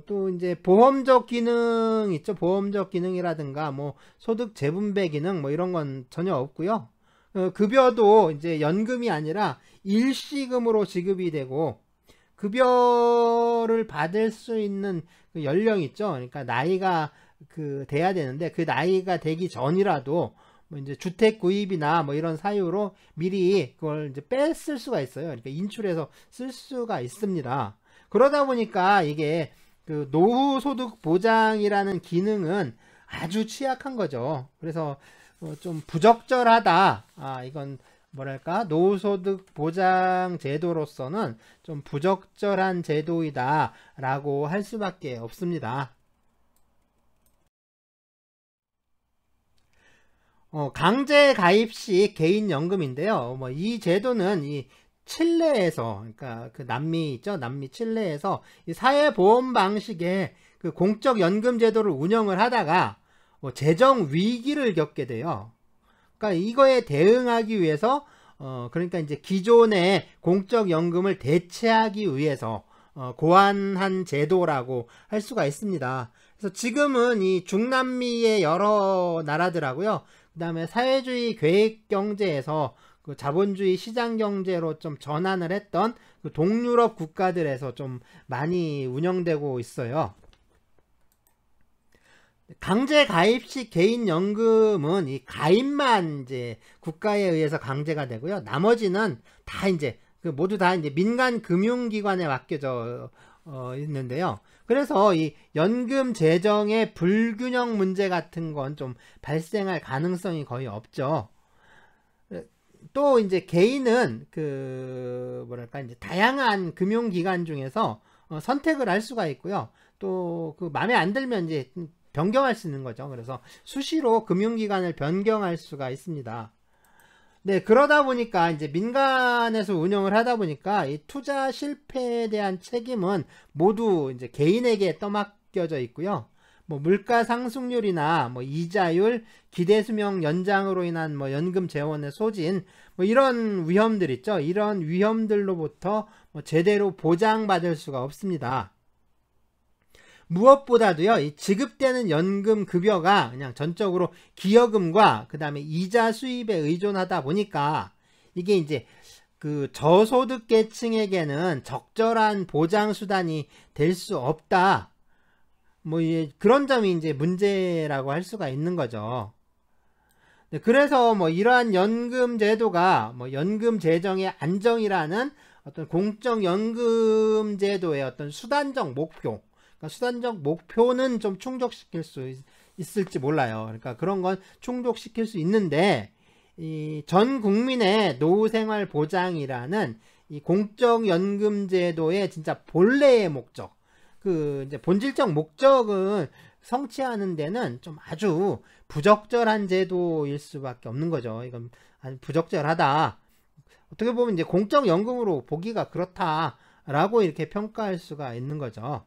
또 이제 보험적 기능 있죠. 보험적 기능이라든가 뭐 소득 재분배 기능 뭐 이런 건 전혀 없고요. 급여도 이제 연금이 아니라 일시금으로 지급이 되고 급여를 받을 수 있는 그 연령이 있죠. 그러니까 나이가 그 돼야 되는데 그 나이가 되기 전이라도 뭐 이제 주택 구입이나 뭐 이런 사유로 미리 그걸 이제 뺐을 수가 있어요. 그러니까 인출해서 쓸 수가 있습니다. 그러다 보니까 이게 그 노후 소득 보장이라는 기능은 아주 취약한 거죠. 그래서 좀 부적절하다. 이건 뭐랄까 노후소득 보장 제도로서는 좀 부적절한 제도이다 라고 할 수밖에 없습니다. 강제 가입식 개인연금인데요. 뭐 이 제도는 이 칠레에서 그러니까 그 남미 있죠. 남미 칠레에서 이 사회보험 방식의 그 공적 연금 제도를 운영을 하다가 재정 위기를 겪게 돼요. 그러니까 이거에 대응하기 위해서 그러니까 이제 기존의 공적 연금을 대체하기 위해서 고안한 제도라고 할 수가 있습니다. 그래서 지금은 이 중남미의 여러 나라들하고요. 그 다음에 사회주의 계획 경제에서 그 자본주의 시장 경제로 좀 전환을 했던 그 동유럽 국가들에서 좀 많이 운영되고 있어요. 강제 가입식 개인연금은 이 가입만 이제 국가에 의해서 강제가 되고요. 나머지는 다 이제 모두 다 이제 민간 금융기관에 맡겨져 있는데요. 그래서 이 연금 재정의 불균형 문제 같은 건 좀 발생할 가능성이 거의 없죠. 또 이제 개인은 그 뭐랄까 이제 다양한 금융기관 중에서 선택을 할 수가 있고요. 또 그 마음에 안 들면 이제 변경할 수 있는 거죠. 그래서 수시로 금융기관을 변경할 수가 있습니다. 네, 그러다 보니까 이제 민간에서 운영을 하다 보니까 이 투자 실패에 대한 책임은 모두 이제 개인에게 떠맡겨져 있고요. 뭐 물가 상승률이나 뭐 이자율, 기대 수명 연장으로 인한 뭐 연금 재원의 소진, 뭐 이런 위험들 있죠. 이런 위험들로부터 뭐 제대로 보장받을 수가 없습니다. 무엇보다도요, 이 지급되는 연금 급여가 그냥 전적으로 기여금과 그 다음에 이자 수입에 의존하다 보니까 이게 이제 그 저소득 계층에게는 적절한 보장 수단이 될 수 없다. 뭐 그런 점이 이제 문제라고 할 수가 있는 거죠. 네, 그래서 뭐 이러한 연금 제도가 뭐 연금 재정의 안정이라는 어떤 공적 연금 제도의 어떤 수단적 목표, 그러니까 수단적 목표는 좀 충족시킬 수 있을지 몰라요. 그러니까 그런 건 충족시킬 수 있는데 이 전 국민의 노후 생활 보장이라는 이 공적 연금 제도의 진짜 본래의 목적, 그 이제 본질적 목적은 성취하는 데는 좀 아주 부적절한 제도일 수밖에 없는 거죠. 이건 아주 부적절하다. 어떻게 보면 이제 공적 연금으로 보기가 그렇다라고 이렇게 평가할 수가 있는 거죠.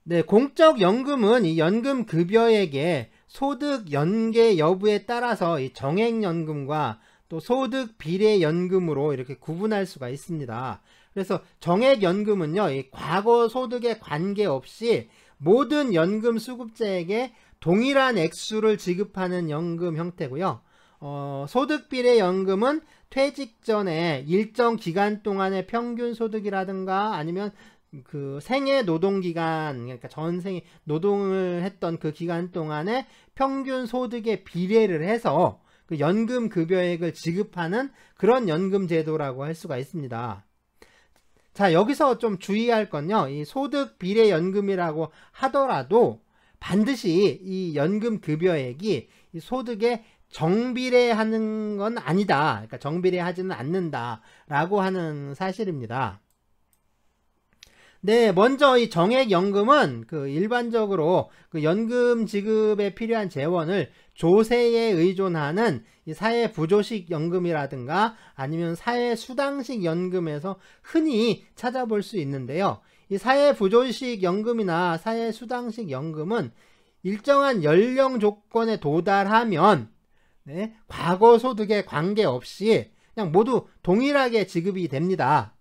네, 공적 연금은 이 연금 급여액의 소득 연계 여부에 따라서 이 정액연금과 또 소득 비례 연금으로 이렇게 구분할 수가 있습니다. 그래서 정액연금은요, 이 과거 소득에 관계없이 모든 연금 수급자에게 동일한 액수를 지급하는 연금 형태고요. 소득 비례 연금은 퇴직 전에 일정 기간 동안의 평균 소득이라든가 아니면 그 생애 노동 기간, 그러니까 전생에 노동을 했던 그 기간 동안에 평균 소득에 비례를 해서 그 연금 급여액을 지급하는 그런 연금 제도라고 할 수가 있습니다. 자, 여기서 좀 주의할 건요, 이 소득 비례 연금이라고 하더라도 반드시 이 연금 급여액이 이 소득에 정비례하는 건 아니다. 그러니까 정비례하지는 않는다라고 하는 사실입니다. 네, 먼저 이 정액연금은 그 일반적으로 그 연금 지급에 필요한 재원을 조세에 의존하는 이 사회부조식 연금이라든가 아니면 사회수당식 연금에서 흔히 찾아볼 수 있는데요. 이 사회부조식 연금이나 사회수당식 연금은 일정한 연령 조건에 도달하면 네, 과거 소득에 관계없이 그냥 모두 동일하게 지급이 됩니다.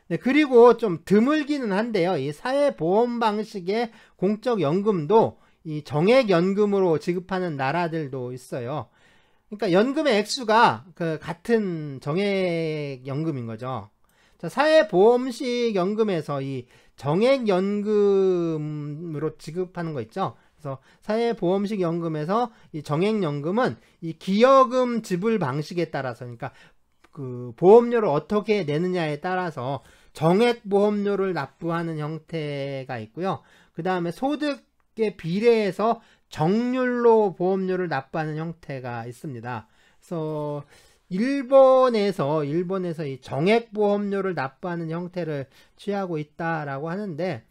네, 그리고 좀 드물기는 한데요. 이 사회보험 방식의 공적연금도 이 정액연금으로 지급하는 나라들도 있어요. 그러니까 연금의 액수가 그 같은 정액연금인 거죠. 자, 사회보험식 연금에서 이 정액연금으로 지급하는 거 있죠. 그래서 사회보험식 연금에서 이 정액연금은 이 기여금 지불 방식에 따라서, 그러니까 그 보험료를 어떻게 내느냐에 따라서 정액보험료를 납부하는 형태가 있고요. 그 다음에 소득에 비례해서 정률로 보험료를 납부하는 형태가 있습니다. 그래서 일본에서 이 정액보험료를 납부하는 형태를 취하고 있다라고 하는데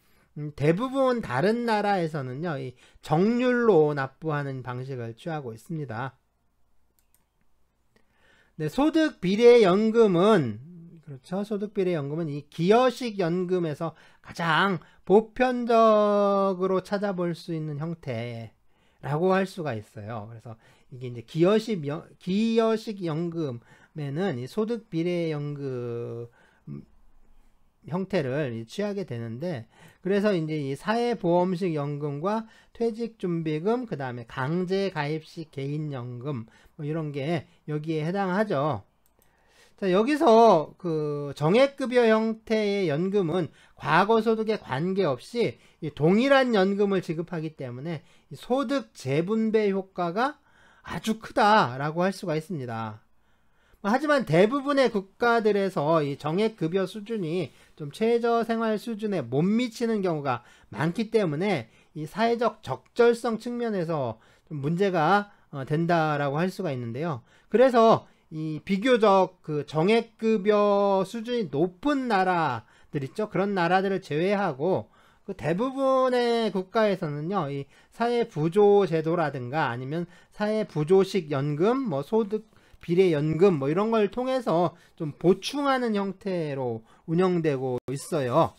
대부분 다른 나라에서는요, 이 정률로 납부하는 방식을 취하고 있습니다. 네, 소득비례연금은 그렇죠. 소득비례연금은 이 기여식 연금에서 가장 보편적으로 찾아볼 수 있는 형태라고 할 수가 있어요. 그래서 이게 이제 기여식 연금에는 이 소득비례연금 형태를 취하게 되는데, 그래서 이제 이 사회보험식 연금과 퇴직준비금, 그 다음에 강제가입식 개인연금 뭐 이런 게 여기에 해당하죠. 자, 여기서 그 정액급여 형태의 연금은 과거 소득에 관계없이 동일한 연금을 지급하기 때문에 소득 재분배 효과가 아주 크다라고 할 수가 있습니다. 하지만 대부분의 국가들에서 이 정액급여 수준이 좀 최저생활 수준에 못 미치는 경우가 많기 때문에 이 사회적 적절성 측면에서 좀 문제가 된다라고 할 수가 있는데요. 그래서 이 비교적 그 정액급여 수준이 높은 나라들 있죠. 그런 나라들을 제외하고 그 대부분의 국가에서는요, 이 사회부조제도라든가 아니면 사회부조식 연금, 뭐 소득 비례연금 뭐 이런 걸 통해서 좀 보충하는 형태로 운영되고 있어요.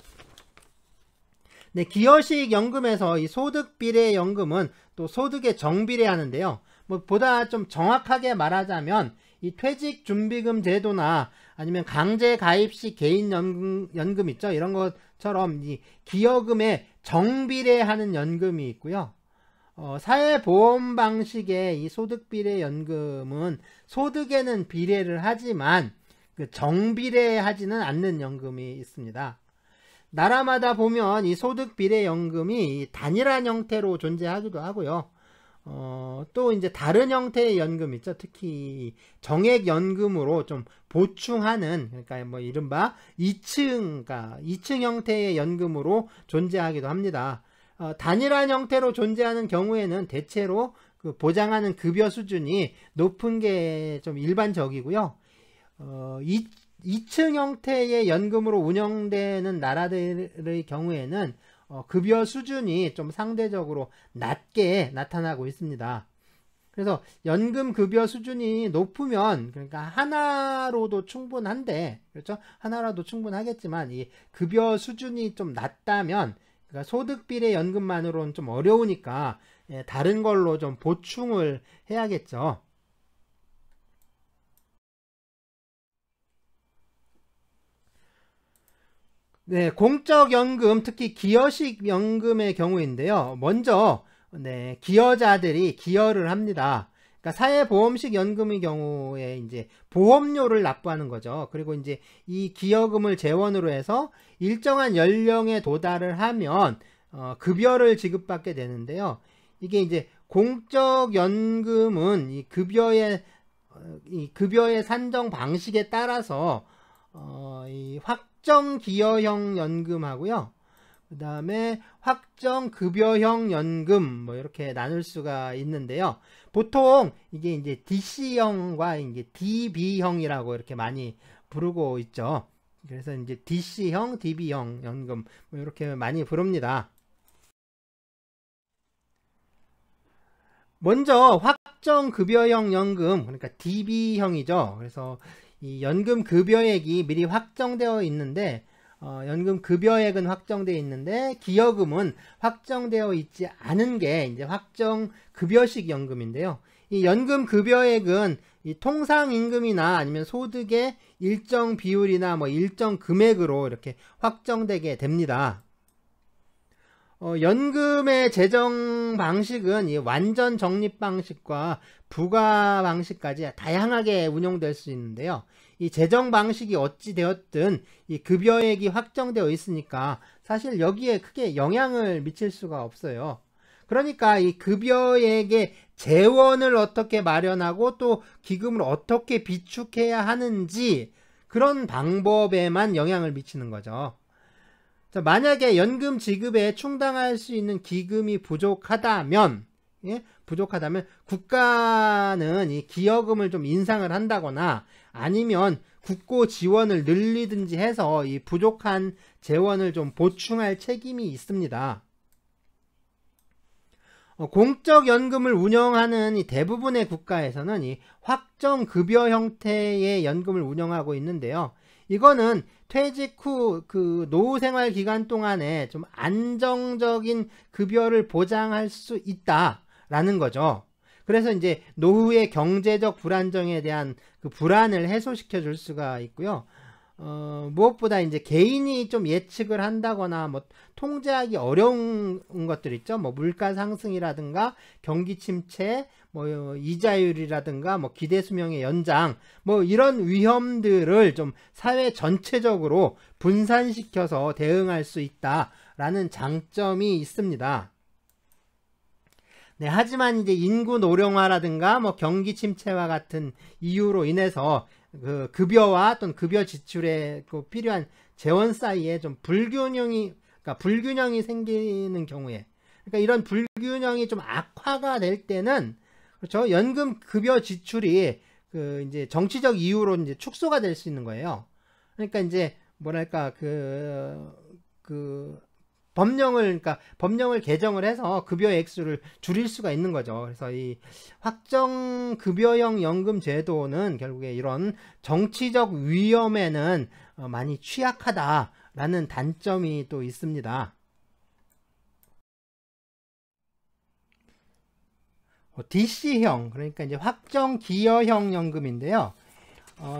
네, 기여식 연금에서 이 소득 비례 연금은 또 소득에 정비례하는데요. 뭐 보다 좀 정확하게 말하자면 이 퇴직 준비금 제도나 아니면 강제 가입식 개인 연금 있죠. 이런 것처럼 이 기여금에 정비례하는 연금이 있고요. 사회보험 방식의 이 소득비례 연금은 소득에는 비례를 하지만 그 정비례하지는 않는 연금이 있습니다. 나라마다 보면 이 소득비례연금이 단일한 형태로 존재하기도 하고요. 또 이제 다른 형태의 연금 있죠. 특히 정액연금으로 좀 보충하는, 그러니까 뭐 이른바 2층 형태의 연금으로 존재하기도 합니다. 단일한 형태로 존재하는 경우에는 대체로 그 보장하는 급여 수준이 높은 게 좀 일반적이고요. 2층 형태의 연금으로 운영되는 나라들의 경우에는 급여 수준이 좀 상대적으로 낮게 나타나고 있습니다. 그래서 연금 급여 수준이 높으면, 그러니까 하나로도 충분한데, 그렇죠? 하나라도 충분하겠지만 이 급여 수준이 좀 낮다면, 그러니까 소득비례 연금만으로는 좀 어려우니까 다른 걸로 좀 보충을 해야겠죠. 네, 공적연금, 특히 기여식 연금의 경우인데요. 먼저 기여자들이 기여를 합니다. 그러니까 사회보험식 연금의 경우에 이제 보험료를 납부하는 거죠. 그리고 이제 이 기여금을 재원으로 해서 일정한 연령에 도달을 하면 급여를 지급받게 되는데요. 이게 이제 공적연금은 이 급여의 산정 방식에 따라서 이 확정 기여형 연금하고요. 그 다음에 확정 급여형 연금 뭐 이렇게 나눌 수가 있는데요. 보통 이게 이제 DC형과 이제 DB형이라고 이렇게 많이 부르고 있죠. 그래서 이제 DC형, DB형 연금 뭐 이렇게 많이 부릅니다. 먼저 확정 급여형 연금, 그러니까 DB형이죠. 그래서 이 연금 급여액이 미리 확정되어 있는데 연금 급여액은 확정되어 있는데 기여금은 확정되어 있지 않은 게 이제 확정 급여식 연금인데요. 이 연금 급여액은 이 통상 임금이나 아니면 소득의 일정 비율이나 뭐 일정 금액으로 이렇게 확정되게 됩니다. 연금의 재정 방식은 이 완전 적립 방식과 부과 방식까지 다양하게 운용될 수 있는데요. 이 재정 방식이 어찌 되었든 이 급여액이 확정되어 있으니까 사실 여기에 크게 영향을 미칠 수가 없어요. 그러니까 이 급여액의 재원을 어떻게 마련하고 또 기금을 어떻게 비축해야 하는지 그런 방법에만 영향을 미치는 거죠. 자, 만약에 연금 지급에 충당할 수 있는 기금이 부족하다면 국가는 이 기여금을 좀 인상을 한다거나 아니면 국고 지원을 늘리든지 해서 이 부족한 재원을 좀 보충할 책임이 있습니다. 공적연금을 운영하는 이 대부분의 국가에서는 이 확정급여 형태의 연금을 운영하고 있는데요. 이거는 퇴직 후 그 노후 생활 기간 동안에 좀 안정적인 급여를 보장할 수 있다라는 거죠. 그래서 이제 노후의 경제적 불안정에 대한 그 불안을 해소시켜 줄 수가 있고요. 무엇보다 이제 개인이 좀 예측을 한다거나 뭐 통제하기 어려운 것들 있죠. 뭐 물가 상승이라든가 경기 침체, 뭐 이자율이라든가 뭐 기대 수명의 연장, 뭐 이런 위험들을 좀 사회 전체적으로 분산시켜서 대응할 수 있다라는 장점이 있습니다. 네, 하지만 이제 인구 노령화라든가 뭐 경기 침체와 같은 이유로 인해서 그 급여와 또는 급여 지출에 그 필요한 재원 사이에 좀 불균형이 생기는 경우에, 그러니까 이런 불균형이 좀 악화가 될 때는 그렇죠, 연금 급여 지출이 그 이제 정치적 이유로 이제 축소가 될 수 있는 거예요. 그러니까 이제 뭐랄까 법령을 개정을 해서 급여 액수를 줄일 수가 있는 거죠. 그래서 이 확정 급여형 연금 제도는 결국에 이런 정치적 위험에는 많이 취약하다라는 단점이 또 있습니다. DC형, 그러니까 이제 확정 기여형 연금인데요.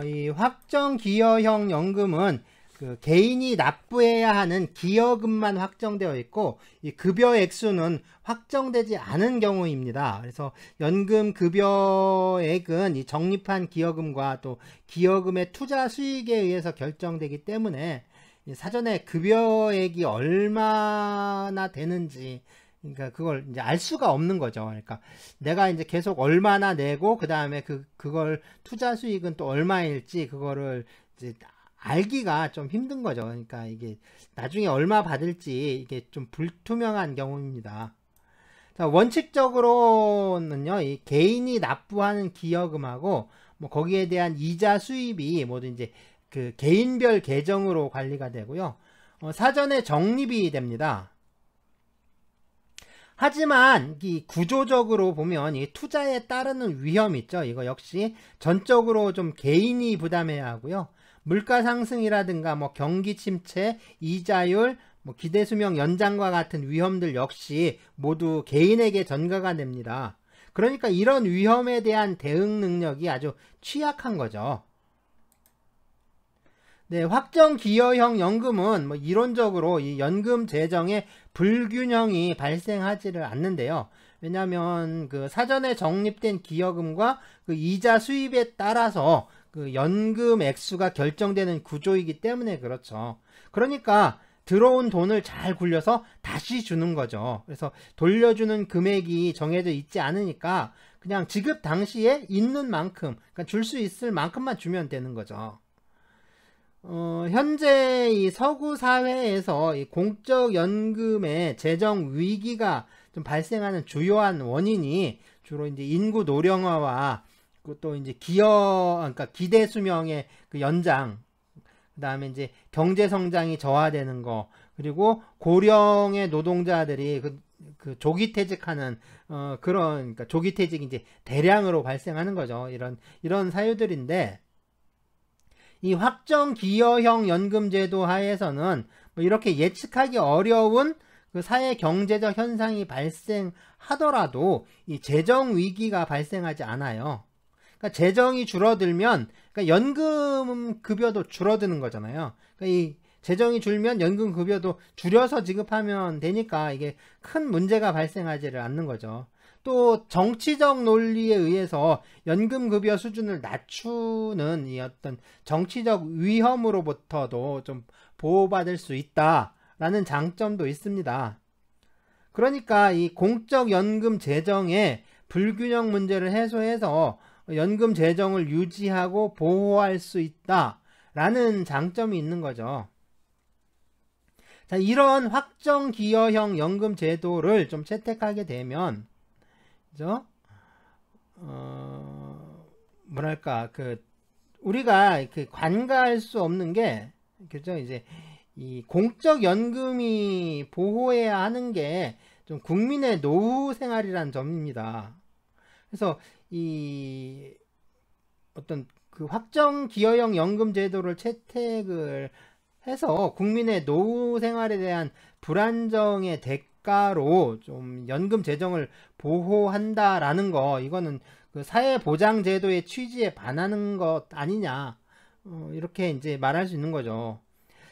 이 확정 기여형 연금은 그 개인이 납부해야 하는 기여금만 확정되어 있고 이 급여 액수는 확정되지 않은 경우입니다. 그래서 연금 급여액은 이 적립한 기여금과 또 기여금의 투자 수익에 의해서 결정되기 때문에 사전에 급여액이 얼마나 되는지, 그러니까 그걸 이제 알 수가 없는 거죠. 그러니까 내가 이제 계속 얼마나 내고 그 다음에 그걸 투자 수익은 또 얼마일지 그거를 이제 알기가 좀 힘든 거죠. 그러니까 이게 나중에 얼마 받을지 이게 좀 불투명한 경우입니다. 자, 원칙적으로는요, 이 개인이 납부하는 기여금하고 뭐 거기에 대한 이자 수입이 모두 이제 그 개인별 계정으로 관리가 되고요. 사전에 적립이 됩니다. 하지만 이 구조적으로 보면 이 투자에 따르는 위험 있죠. 이거 역시 전적으로 좀 개인이 부담해야 하고요. 물가 상승이라든가 뭐 경기 침체, 이자율, 뭐 기대 수명 연장과 같은 위험들 역시 모두 개인에게 전가가 됩니다. 그러니까 이런 위험에 대한 대응 능력이 아주 취약한 거죠. 네, 확정 기여형 연금은 뭐 이론적으로 이 연금 재정에 불균형이 발생하지를 않는데요. 왜냐하면 그 사전에 적립된 기여금과 그 이자 수입에 따라서 그 연금 액수가 결정되는 구조이기 때문에 그렇죠. 그러니까 들어온 돈을 잘 굴려서 다시 주는 거죠. 그래서 돌려주는 금액이 정해져 있지 않으니까 그냥 지급 당시에 있는 만큼, 그러니까 줄 수 있을 만큼만 주면 되는 거죠. 현재 이 서구 사회에서 이 공적 연금의 재정 위기가 좀 발생하는 주요한 원인이 주로 이제 인구 노령화와 또 이제 그러니까 기대 수명의 그 연장, 그 다음에 이제 경제 성장이 저하되는 거, 그리고 고령의 노동자들이 그 조기 퇴직하는 그러니까 조기 퇴직이 이제 대량으로 발생하는 거죠. 이런 사유들인데, 이 확정 기여형 연금 제도 하에서는 뭐 이렇게 예측하기 어려운 그 사회 경제적 현상이 발생하더라도 이 재정 위기가 발생하지 않아요. 그러니까 재정이 줄어들면 그러니까 연금 급여도 줄어드는 거잖아요. 그러니까 이 재정이 줄면 연금 급여도 줄여서 지급하면 되니까 이게 큰 문제가 발생하지를 않는 거죠. 또 정치적 논리에 의해서 연금급여 수준을 낮추는 이 어떤 정치적 위험으로부터도 좀 보호받을 수 있다라는 장점도 있습니다. 그러니까 이 공적 연금 재정의 불균형 문제를 해소해서 연금 재정을 유지하고 보호할 수 있다라는 장점이 있는 거죠. 자, 이런 확정 기여형 연금 제도를 좀 채택하게 되면, 그죠? 뭐랄까, 우리가 관가할 수 없는 게, 그죠? 이제, 이 공적 연금이 보호해야 하는 게 좀 국민의 노후 생활이란 점입니다. 그래서 이 어떤 그 확정 기여형 연금 제도를 채택을 해서 국민의 노후 생활에 대한 불안정의 대가로 좀 연금 재정을 보호한다라는 거, 이거는 그 사회보장제도의 취지에 반하는 것 아니냐, 이렇게 이제 말할 수 있는 거죠.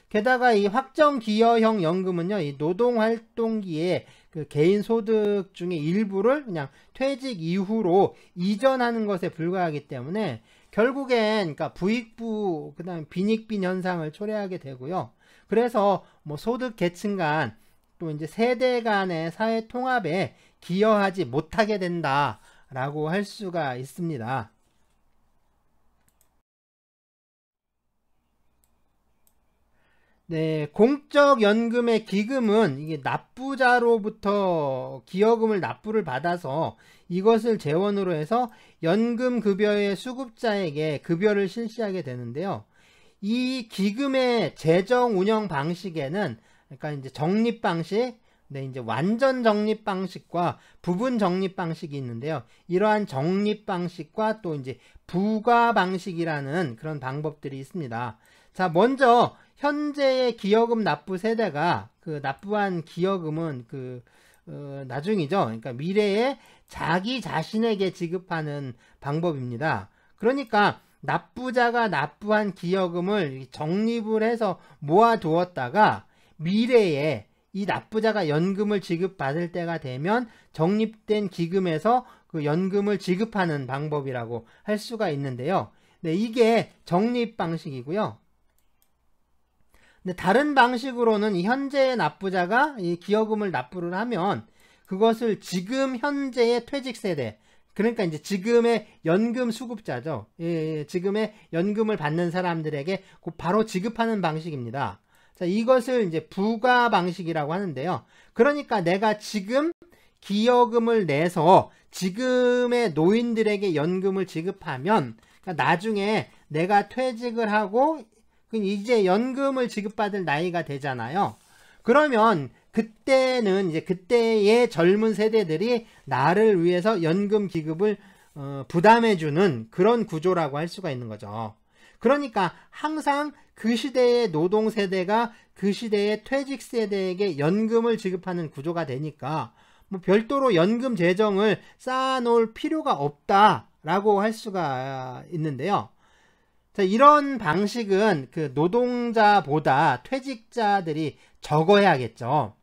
게다가 이 확정 기여형 연금은요, 이 노동활동기에 그 개인 소득 중에 일부를 그냥 퇴직 이후로 이전하는 것에 불과하기 때문에 결국엔 그러니까 부익부 그다음 빈익빈 현상을 초래하게 되고요. 그래서 뭐 소득 계층 간 또 이제 세대 간의 사회 통합에 기여하지 못하게 된다라고 할 수가 있습니다. 네, 공적연금의 기금은 이게 납부자로부터 기여금을 납부를 받아서 이것을 재원으로 해서 연금급여의 수급자에게 급여를 실시하게 되는데요. 이 기금의 재정 운영 방식에는 그러니까 이제 적립 방식, 네, 이제 완전 적립 방식과 부분 적립 방식이 있는데요. 이러한 적립 방식과 또 이제 부과 방식이라는 그런 방법들이 있습니다. 자, 먼저 현재의 기여금 납부 세대가 그 납부한 기여금은 나중이죠. 그러니까 미래에 자기 자신에게 지급하는 방법입니다. 그러니까 납부자가 납부한 기여금을 적립을 해서 모아두었다가 미래에 이 납부자가 연금을 지급받을 때가 되면 적립된 기금에서 그 연금을 지급하는 방법이라고 할 수가 있는데요. 네, 이게 적립 방식이고요. 근데 다른 방식으로는 이 현재의 납부자가 이 기여금을 납부를 하면 그것을 지금 현재의 퇴직 세대, 그러니까 이제 지금의 연금 수급자죠. 지금의 연금을 받는 사람들에게 바로 지급하는 방식입니다. 자, 이것을 이제 부과 방식이라고 하는데요. 그러니까 내가 지금 기여금을 내서 지금의 노인들에게 연금을 지급하면, 그러니까 나중에 내가 퇴직을 하고 이제 연금을 지급받을 나이가 되잖아요. 그러면 그때는 이제 그때의 젊은 세대들이 나를 위해서 연금 기급을 부담해주는 그런 구조라고 할 수가 있는 거죠. 그러니까 항상 그 시대의 노동 세대가 그 시대의 퇴직 세대에게 연금을 지급하는 구조가 되니까 뭐 별도로 연금 재정을 쌓아놓을 필요가 없다라고 할 수가 있는데요. 자, 이런 방식은 그 노동자보다 퇴직자들이 적어야겠죠.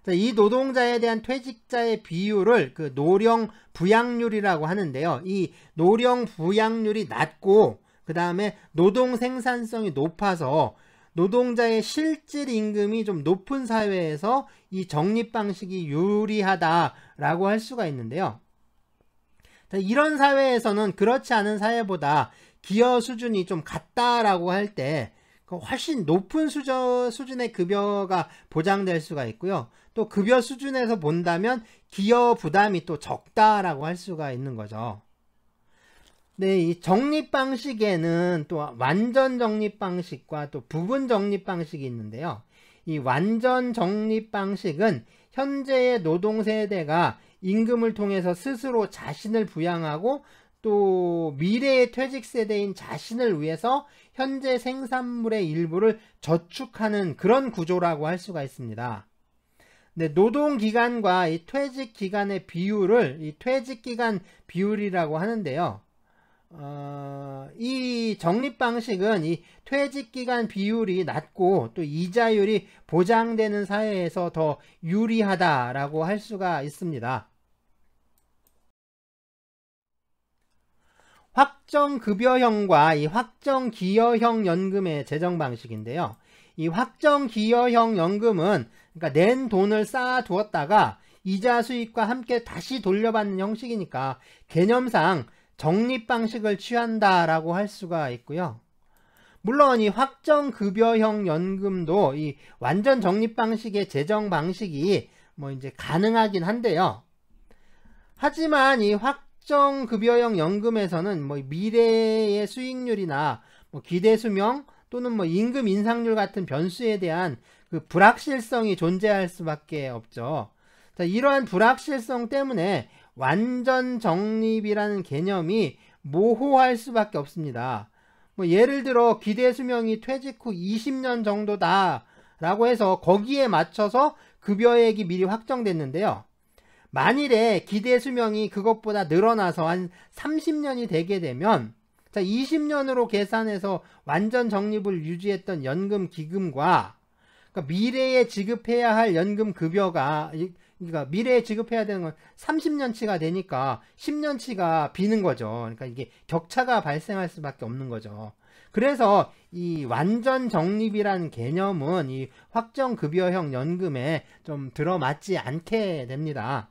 자, 이 노동자에 대한 퇴직자의 비율을 그 노령 부양률이라고 하는데요. 이 노령 부양률이 낮고 그 다음에 노동 생산성이 높아서 노동자의 실질 임금이 좀 높은 사회에서 이 적립 방식이 유리하다라고 할 수가 있는데요. 자, 이런 사회에서는 그렇지 않은 사회보다 기여 수준이 좀 같다라고 할 때 훨씬 높은 수준의 급여가 보장될 수가 있고요. 또 급여 수준에서 본다면 기여 부담이 또 적다라고 할 수가 있는 거죠. 네, 이 적립 방식에는 또 완전 적립 방식과 또 부분 적립 방식이 있는데요. 이 완전 적립 방식은 현재의 노동 세대가 임금을 통해서 스스로 자신을 부양하고 또 미래의 퇴직 세대인 자신을 위해서 현재 생산물의 일부를 저축하는 그런 구조라고 할 수가 있습니다. 네, 노동기간과 이 퇴직기간의 비율을 이 퇴직기간 비율이라고 하는데요. 이 적립 방식은 이 퇴직기간 비율이 낮고 또 이자율이 보장되는 사회에서 더 유리하다라고 할 수가 있습니다. 확정급여형과 이 확정기여형 연금의 재정 방식인데요. 이 확정기여형 연금은 그러니까 낸 돈을 쌓아 두었다가 이자 수익과 함께 다시 돌려받는 형식이니까 개념상 적립 방식을 취한다라고 할 수가 있고요. 물론 이 확정급여형 연금도 이 완전 적립 방식의 재정 방식이 뭐 이제 가능하긴 한데요. 하지만 이 확정급여형 연금에서는 뭐 미래의 수익률이나 뭐 기대 수명 또는 뭐 임금 인상률 같은 변수에 대한 그 불확실성이 존재할 수밖에 없죠. 자, 이러한 불확실성 때문에 완전 적립이라는 개념이 모호할 수밖에 없습니다. 뭐 예를 들어 기대 수명이 퇴직 후 20년 정도다 라고 해서 거기에 맞춰서 급여액이 미리 확정됐는데요. 만일에 기대 수명이 그것보다 늘어나서 한 30년이 되게 되면 자, 20년으로 계산해서 완전 적립을 유지했던 연금 기금과 그러니까 미래에 지급해야 할 연금 급여가 그러니까 미래에 지급해야 되는 건 30년치가 되니까 10년치가 비는 거죠. 그러니까 이게 격차가 발생할 수밖에 없는 거죠. 그래서 이 완전 적립이라는 개념은 이 확정급여형 연금에 좀 들어맞지 않게 됩니다.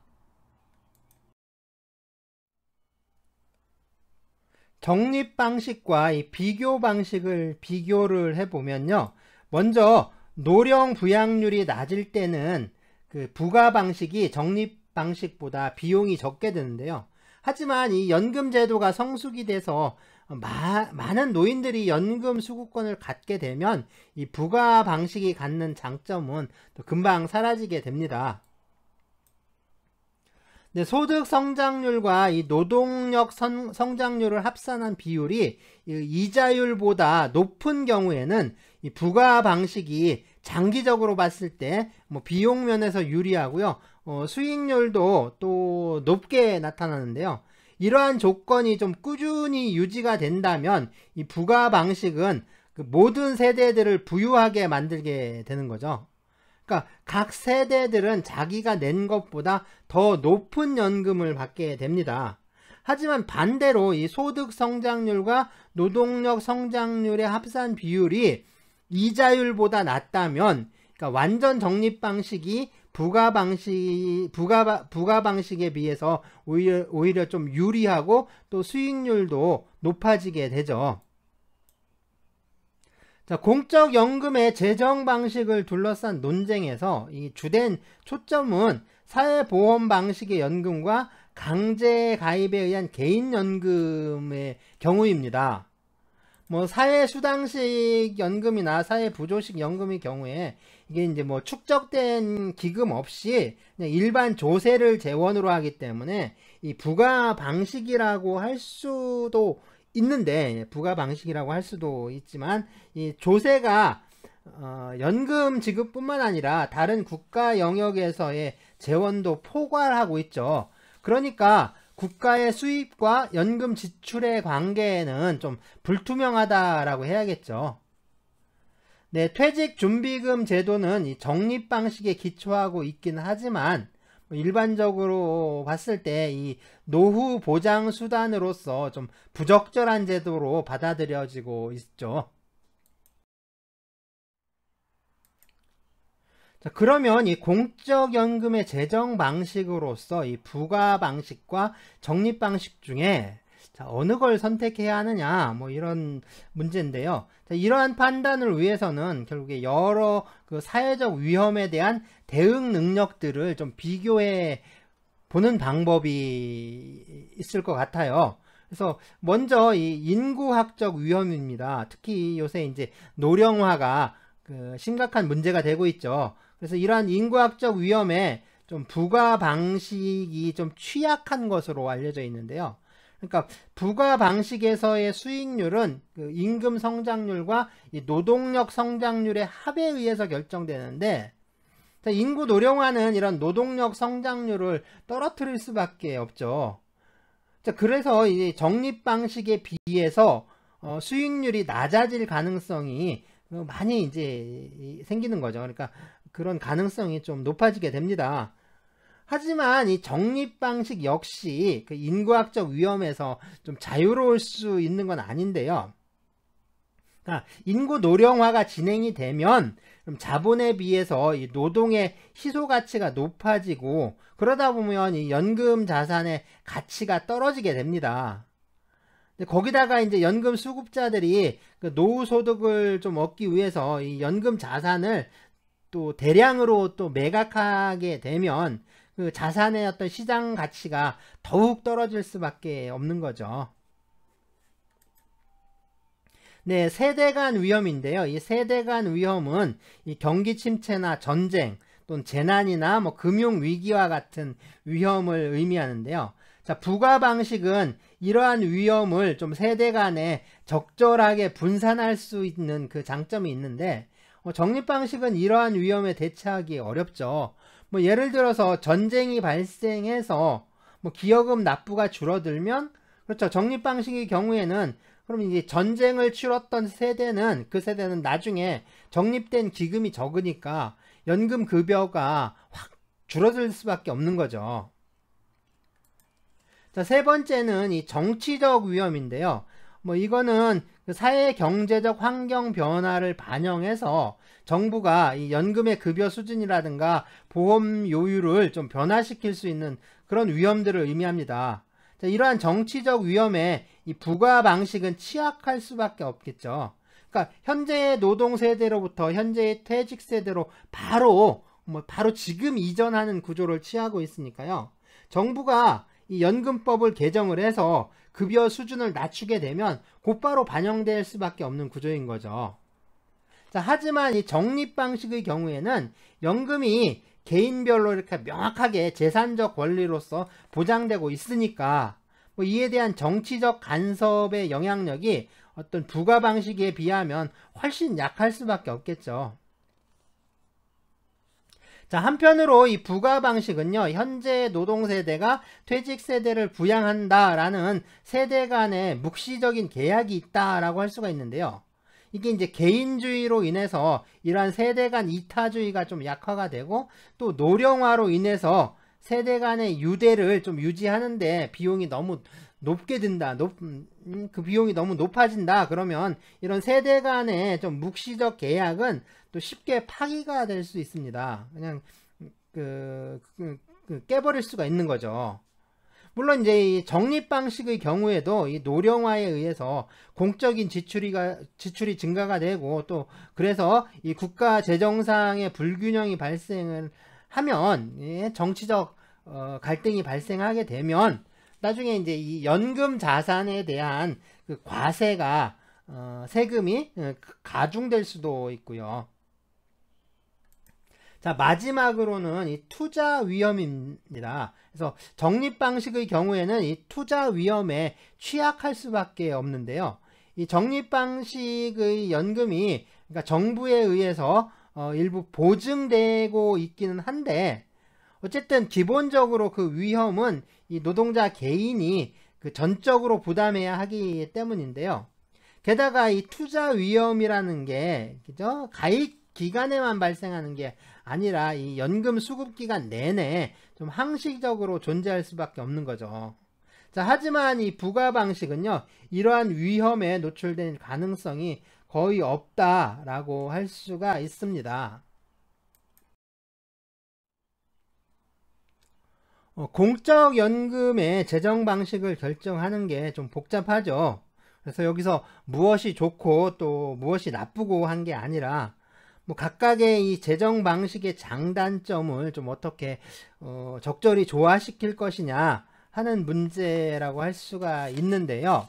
적립 방식과 이 비교 방식을 비교를 해보면요. 먼저 노령 부양률이 낮을 때는 그 부과 방식이 적립 방식보다 비용이 적게 드는데요. 하지만 이 연금 제도가 성숙이 돼서 많은 노인들이 연금 수급권을 갖게 되면 이 부과 방식이 갖는 장점은 또 금방 사라지게 됩니다. 네, 소득 성장률과 이 노동력 성장률을 합산한 비율이 이자율보다 높은 경우에는 이 부과 방식이 장기적으로 봤을 때 뭐 비용 면에서 유리하고요. 수익률도 또 높게 나타나는데요. 이러한 조건이 좀 꾸준히 유지가 된다면 이 부과 방식은 그 모든 세대들을 부유하게 만들게 되는 거죠. 그러니까 각 세대들은 자기가 낸 것보다 더 높은 연금을 받게 됩니다. 하지만 반대로 이 소득 성장률과 노동력 성장률의 합산 비율이 이자율보다 낮다면, 그러니까 완전 적립 방식이 부가 방식에 비해서 오히려 좀 유리하고 또 수익률도 높아지게 되죠. 자, 공적연금의 재정 방식을 둘러싼 논쟁에서 이 주된 초점은 사회보험 방식의 연금과 강제 가입에 의한 개인연금의 경우입니다. 뭐 사회수당식 연금이나 사회부조식 연금의 경우에 이게 이제 뭐 축적된 기금 없이 그냥 일반 조세를 재원으로 하기 때문에 이 부가 방식이라고 할 수도 있는데, 부가 방식이라고 할 수도 있지만 이 조세가 연금 지급뿐만 아니라 다른 국가 영역에서의 재원도 포괄하고 있죠. 그러니까 국가의 수입과 연금 지출의 관계는 좀 불투명하다라고 해야겠죠. 네, 퇴직준비금 제도는 이 적립 방식에 기초하고 있긴 하지만 일반적으로 봤을 때 이 노후 보장 수단으로서 좀 부적절한 제도로 받아들여지고 있죠. 자, 그러면 이 공적연금의 재정 방식으로서 이 부가 방식과 적립 방식 중에 어느 걸 선택해야 하느냐, 뭐 이런 문제인데요. 자, 이러한 판단을 위해서는 결국에 여러 그 사회적 위험에 대한 대응 능력들을 좀 비교해 보는 방법이 있을 것 같아요. 그래서 먼저 이 인구학적 위험입니다. 특히 요새 이제 노령화가 심각한 문제가 되고 있죠. 그래서 이러한 인구학적 위험에 좀 부가 방식이 좀 취약한 것으로 알려져 있는데요. 그러니까 부가 방식에서의 수익률은 그 임금 성장률과 이 노동력 성장률의 합에 의해서 결정되는데, 인구 노령화는 이런 노동력 성장률을 떨어뜨릴 수밖에 없죠. 그래서 이 적립 방식에 비해서 수익률이 낮아질 가능성이 많이 이제 생기는 거죠. 그러니까 그런 가능성이 좀 높아지게 됩니다. 하지만 이 적립 방식 역시 그 인구학적 위험에서 좀 자유로울 수 있는 건 아닌데요. 그러니까 인구 노령화가 진행이 되면 자본에 비해서 이 노동의 희소 가치가 높아지고, 그러다 보면 이 연금 자산의 가치가 떨어지게 됩니다. 거기다가 이제 연금 수급자들이 그 노후 소득을 좀 얻기 위해서 이 연금 자산을 또 대량으로 또 매각하게 되면 그 자산의 어떤 시장 가치가 더욱 떨어질 수밖에 없는 거죠. 네, 세대 간 위험인데요. 이 세대 간 위험은 이 경기 침체나 전쟁 또는 재난이나 뭐 금융 위기와 같은 위험을 의미하는데요. 자, 부가 방식은 이러한 위험을 좀 세대 간에 적절하게 분산할 수 있는 그 장점이 있는데, 적립 방식은 이러한 위험에 대처하기 어렵죠. 뭐 예를 들어서 전쟁이 발생해서 뭐 기여금 납부가 줄어들면, 그렇죠, 적립 방식의 경우에는 그럼 이제 전쟁을 치렀던 세대는, 그 세대는 나중에 적립된 기금이 적으니까 연금 급여가 확 줄어들 수밖에 없는 거죠. 자, 세 번째는 이 정치적 위험인데요. 뭐 이거는 그 사회 경제적 환경 변화를 반영해서 정부가 이 연금의 급여 수준이라든가 보험 요율을 좀 변화시킬 수 있는 그런 위험들을 의미합니다. 자, 이러한 정치적 위험에 이 부가 방식은 취약할 수밖에 없겠죠. 그러니까 현재의 노동 세대로부터 현재의 퇴직 세대로 바로 지금 이전하는 구조를 취하고 있으니까요. 정부가 이 연금법을 개정을 해서 급여 수준을 낮추게 되면 곧바로 반영될 수밖에 없는 구조인 거죠. 자, 하지만 이 적립 방식의 경우에는 연금이 개인별로 이렇게 명확하게 재산적 권리로서 보장되고 있으니까 뭐 이에 대한 정치적 간섭의 영향력이 어떤 부가 방식에 비하면 훨씬 약할 수밖에 없겠죠. 자, 한편으로 이 부가 방식은요, 현재 노동세대가 퇴직세대를 부양한다라는 세대 간의 묵시적인 계약이 있다라고 할 수가 있는데요. 이게 이제 개인주의로 인해서 이러한 세대 간 이타주의가 좀 약화가 되고, 또 노령화로 인해서 세대 간의 유대를 좀 유지하는데 비용이 너무 높게 든다, 그 비용이 너무 높아진다, 그러면 이런 세대 간의 좀 묵시적 계약은 또 쉽게 파기가 될 수 있습니다. 그냥 깨버릴 수가 있는 거죠. 물론 이제 이 적립 방식의 경우에도 이 노령화에 의해서 공적인 지출이 증가가 되고, 또 그래서 이 국가 재정상의 불균형이 발생을 하면, 정치적 갈등이 발생하게 되면 나중에 이제 이 연금 자산에 대한 그 과세가 세금이 가중될 수도 있고요. 자, 마지막으로는 이 투자 위험입니다. 그래서 적립 방식의 경우에는 이 투자 위험에 취약할 수밖에 없는데요. 이 적립 방식의 연금이, 그러니까 정부에 의해서 일부 보증되고 있기는 한데, 어쨌든 기본적으로 그 위험은 이 노동자 개인이 그 전적으로 부담해야 하기 때문인데요. 게다가 이 투자 위험이라는 게, 그죠? 가입 기간에만 발생하는 게 아니라 이 연금 수급 기간 내내 좀 항시적으로 존재할 수밖에 없는 거죠. 자, 하지만 이 부과 방식은요, 이러한 위험에 노출된 가능성이 거의 없다라고 할 수가 있습니다. 공적연금의 재정 방식을 결정하는 게 좀 복잡하죠. 그래서 여기서 무엇이 좋고 또 무엇이 나쁘고 한 게 아니라, 뭐 각각의 이 재정 방식의 장단점을 좀 어떻게 적절히 조화시킬 것이냐 하는 문제라고 할 수가 있는데요.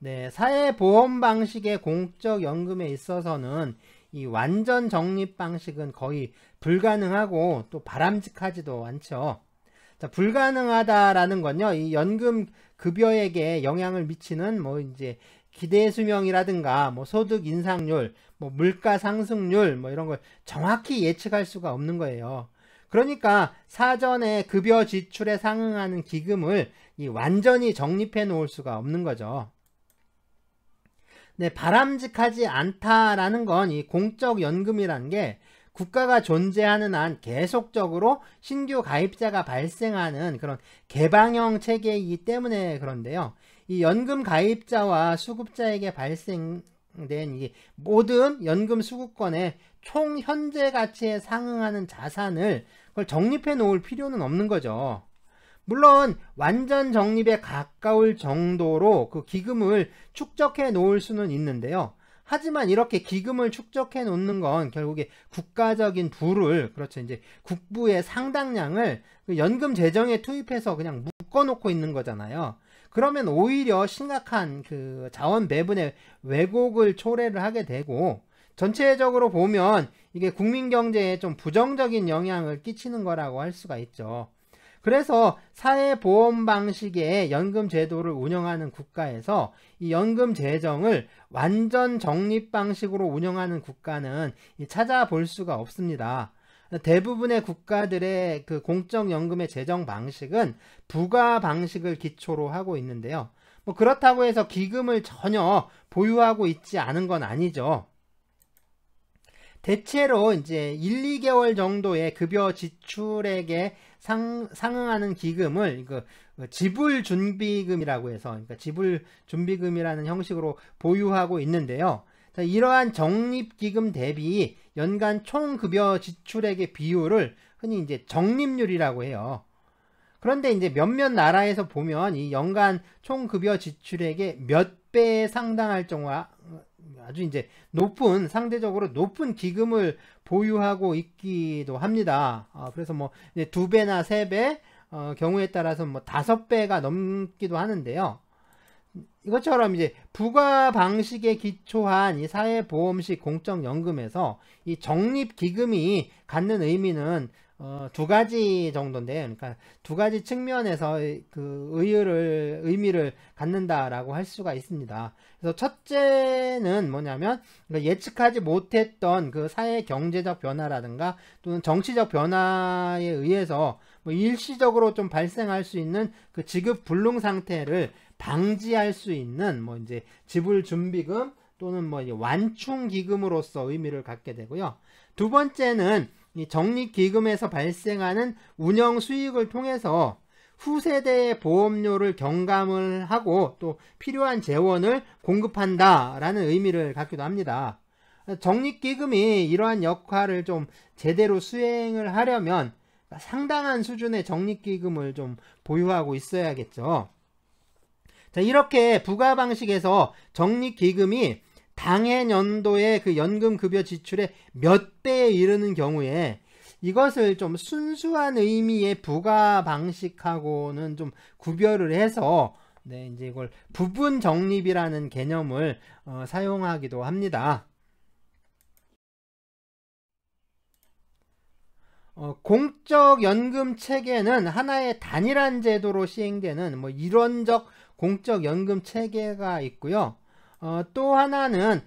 네, 사회보험 방식의 공적연금에 있어서는 이 완전 적립 방식은 거의 불가능하고 또 바람직하지도 않죠. 자, 불가능하다라는 건요, 이 연금 급여액에 영향을 미치는 뭐 이제 기대 수명이라든가 뭐 소득 인상률, 뭐 물가 상승률, 뭐 이런 걸 정확히 예측할 수가 없는 거예요. 그러니까 사전에 급여 지출에 상응하는 기금을 이 완전히 적립해 놓을 수가 없는 거죠. 네, 바람직하지 않다라는 건 이 공적연금이라는 게 국가가 존재하는 한 계속적으로 신규 가입자가 발생하는 그런 개방형 체계이기 때문에 그런데요. 이 연금 가입자와 수급자에게 발생된 이 모든 연금 수급권의 총 현재 가치에 상응하는 자산을 그걸 적립해 놓을 필요는 없는 거죠. 물론 완전 적립에 가까울 정도로 그 기금을 축적해 놓을 수는 있는데요. 하지만 이렇게 기금을 축적해 놓는 건 결국에 국가적인 부를, 그렇죠, 이제 국부의 상당량을 그 연금 재정에 투입해서 그냥 묶어 놓고 있는 거잖아요. 그러면 오히려 심각한 그 자원 배분의 왜곡을 초래를 하게 되고, 전체적으로 보면 이게 국민 경제에 좀 부정적인 영향을 끼치는 거라고 할 수가 있죠. 그래서 사회보험 방식의 연금 제도를 운영하는 국가에서 이 연금 재정을 완전 적립 방식으로 운영하는 국가는 찾아볼 수가 없습니다. 대부분의 국가들의 그 공적연금의 재정 방식은 부과 방식을 기초로 하고 있는데요. 뭐 그렇다고 해서 기금을 전혀 보유하고 있지 않은 건 아니죠. 대체로 이제 1, 2개월 정도의 급여 지출액에 상응하는 기금을 지불준비금이라고 해서, 그러니까 지불준비금이라는 형식으로 보유하고 있는데요. 자, 이러한 적립기금 대비 연간 총급여 지출액의 비율을 흔히 이제 적립률이라고 해요. 그런데 이제 몇몇 나라에서 보면 이 연간 총급여 지출액의 몇 배에 상당할 정도와 아주 이제 상대적으로 높은 기금을 보유하고 있기도 합니다. 그래서 뭐 2배나 3배, 경우에 따라서 뭐 5배가 넘기도 하는데요. 이것처럼 이제 부과 방식에 기초한 이 사회보험식 공적연금에서 이 적립기금이 갖는 의미는 두 가지 정도인데요. 그러니까 두 가지 측면에서 그 의미를 갖는다라고 할 수가 있습니다. 그래서 첫째는 뭐냐면 예측하지 못했던 그 사회 경제적 변화라든가 또는 정치적 변화에 의해서 뭐 일시적으로 좀 발생할 수 있는 그 지급 불능 상태를 방지할 수 있는 뭐 이제 지불 준비금 또는 뭐 완충 기금으로서 의미를 갖게 되고요. 두 번째는 이 적립기금에서 발생하는 운영 수익을 통해서 후세대의 보험료를 경감을 하고 또 필요한 재원을 공급한다라는 의미를 갖기도 합니다. 적립기금이 이러한 역할을 좀 제대로 수행을 하려면 상당한 수준의 적립기금을 좀 보유하고 있어야겠죠. 자, 이렇게 부과 방식에서 적립기금이 당해 연도의 그 연금급여 지출의 몇 배에 이르는 경우에 이것을 좀 순수한 의미의 부과 방식하고는 좀 구별을 해서 이제 이걸 부분 적립이라는 개념을 사용하기도 합니다. 공적 연금 체계는 하나의 단일한 제도로 시행되는 일원적 공적 연금 체계가 있고요. 또 하나는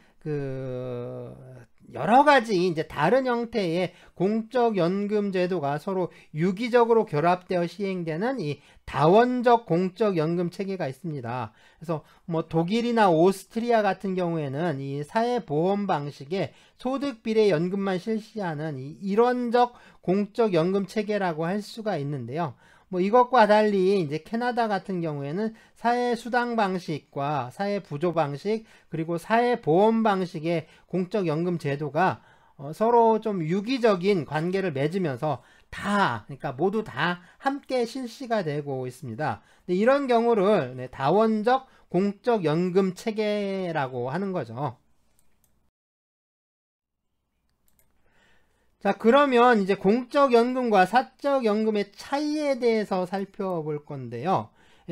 여러 가지 이제 다른 형태의 공적 연금 제도가 서로 유기적으로 결합되어 시행되는 이 다원적 공적 연금 체계가 있습니다. 그래서 독일이나 오스트리아 같은 경우에는 이 사회보험 방식의 소득 비례 연금만 실시하는 이 일원적 공적 연금 체계라고 할 수가 있는데요. 이것과 달리 이제 캐나다 같은 경우에는 사회수당 방식과 사회부조 방식 그리고 사회보험 방식의 공적연금 제도가 서로 좀 유기적인 관계를 맺으면서 그러니까 모두 다 함께 실시가 되고 있습니다. 이런 경우를 다원적 공적연금 체계라고 하는 거죠. 자, 그러면 이제 공적연금과 사적연금의 차이에 대해서 살펴볼 건데요.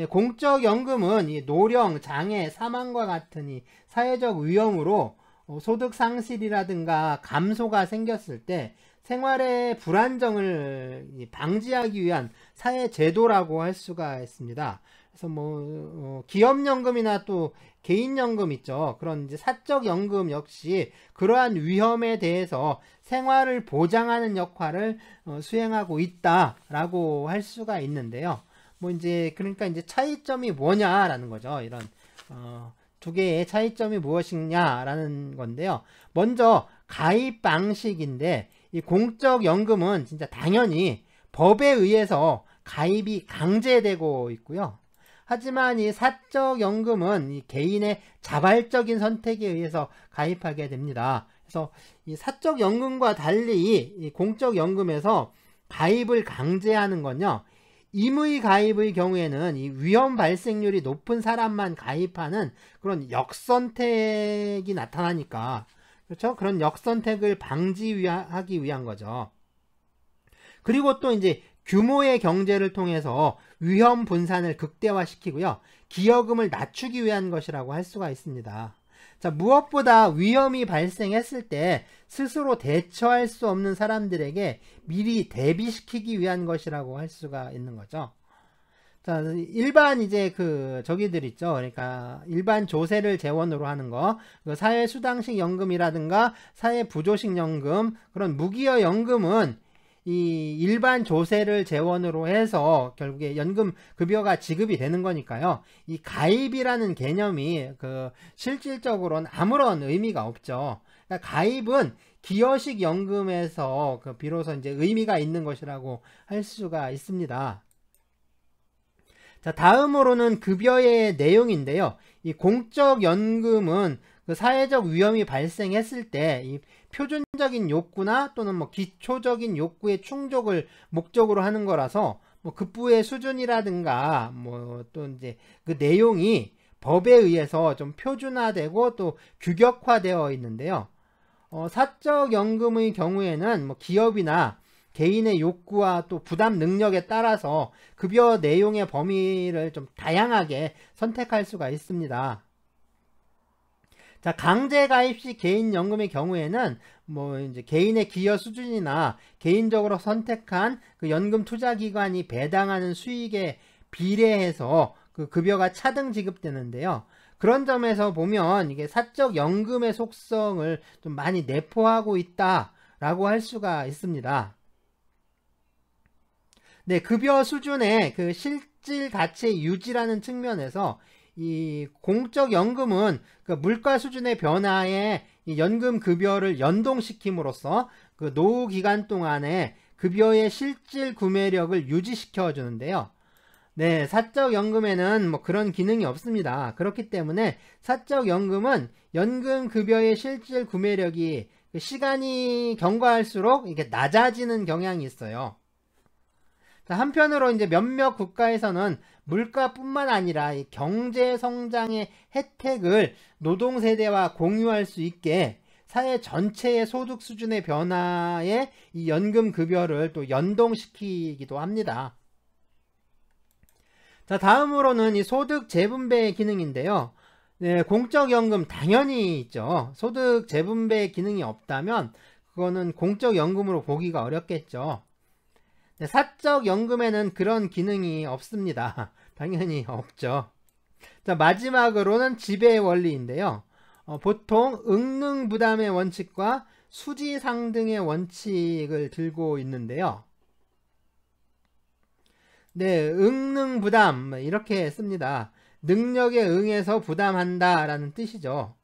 공적연금은 이 노령, 장애, 사망과 같은 이 사회적 위험으로 소득 상실이라든가 감소가 생겼을 때 생활의 불안정을 방지하기 위한 사회 제도라고 할 수가 있습니다. 그래서 기업연금이나 또 개인연금 있죠. 그런 이제 사적연금 역시 그러한 위험에 대해서 생활을 보장하는 역할을 수행하고 있다라고 할 수가 있는데요. 그러니까 이제 차이점이 뭐냐라는 거죠. 이런 두 개의 차이점이 무엇이냐라는 건데요. 먼저 가입 방식인데 이 공적연금은 진짜 당연히 법에 의해서 가입이 강제되고 있고요. 하지만 이 사적연금은 이 개인의 자발적인 선택에 의해서 가입하게 됩니다. 그래서 이 사적연금과 달리 이 공적연금에서 가입을 강제하는 건요. 임의 가입의 경우에는 이 위험 발생률이 높은 사람만 가입하는 그런 역선택이 나타나니까, 그렇죠? 그런 역선택을 방지하기 위한 거죠. 그리고 또 이제 규모의 경제를 통해서 위험 분산을 극대화시키고요. 기여금을 낮추기 위한 것이라고 할 수가 있습니다. 자, 무엇보다 위험이 발생했을 때 스스로 대처할 수 없는 사람들에게 미리 대비시키기 위한 것이라고 할 수가 있는 거죠. 자, 일반 이제 저기들 있죠. 그러니까 일반 조세를 재원으로 하는 거, 사회수당식 연금이라든가 사회부조식 연금, 그런 무기여 연금은 이 일반 조세를 재원으로 해서 결국에 연금 급여가 지급이 되는 거니까요. 이 가입이라는 개념이 실질적으로는 아무런 의미가 없죠. 그러니까 가입은 기여식 연금에서 비로소 이제 의미가 있는 것이라고 할 수가 있습니다. 자, 다음으로는 급여의 내용인데요. 이 공적 연금은 사회적 위험이 발생했을 때 이 표준적인 욕구나 또는 기초적인 욕구의 충족을 목적으로 하는 거라서 급부의 수준이라든가 또 이제 그 내용이 법에 의해서 좀 표준화되고 또 규격화되어 있는데요. 사적 연금의 경우에는 기업이나 개인의 욕구와 또 부담 능력에 따라서 급여 내용의 범위를 좀 다양하게 선택할 수가 있습니다. 자, 강제가입식 개인연금의 경우에는 이제 개인의 기여 수준이나 개인적으로 선택한 연금 투자기관이 배당하는 수익에 비례해서 급여가 차등 지급되는데요. 그런 점에서 보면 이게 사적 연금의 속성을 좀 많이 내포하고 있다라고 할 수가 있습니다. 네, 급여 수준의 실질 가치 유지라는 측면에서 이 공적 연금은 물가 수준의 변화에 연금 급여를 연동시킴으로써 노후 기간 동안에 급여의 실질 구매력을 유지시켜 주는데요. 네, 사적연금에는 뭐 그런 기능이 없습니다. 그렇기 때문에 사적연금은 연금급여의 실질 구매력이 시간이 경과할수록 이게 낮아지는 경향이 있어요. 자, 한편으로 이제 몇몇 국가에서는 물가뿐만 아니라 이 경제 성장의 혜택을 노동세대와 공유할 수 있게 사회 전체의 소득 수준의 변화에 이 연금급여를 또 연동시키기도 합니다. 자, 다음으로는 이 소득 재분배 기능인데요. 네, 공적연금 당연히 있죠. 소득 재분배 기능이 없다면 그거는 공적연금으로 보기가 어렵겠죠. 네, 사적연금에는 그런 기능이 없습니다. 당연히 없죠. 자, 마지막으로는 지배 원리인데요. 보통 응능부담의 원칙과 수지상등의 원칙을 들고 있는데요. 네, 응능부담 이렇게 씁니다. 능력에 응해서 부담한다 라는 뜻이죠.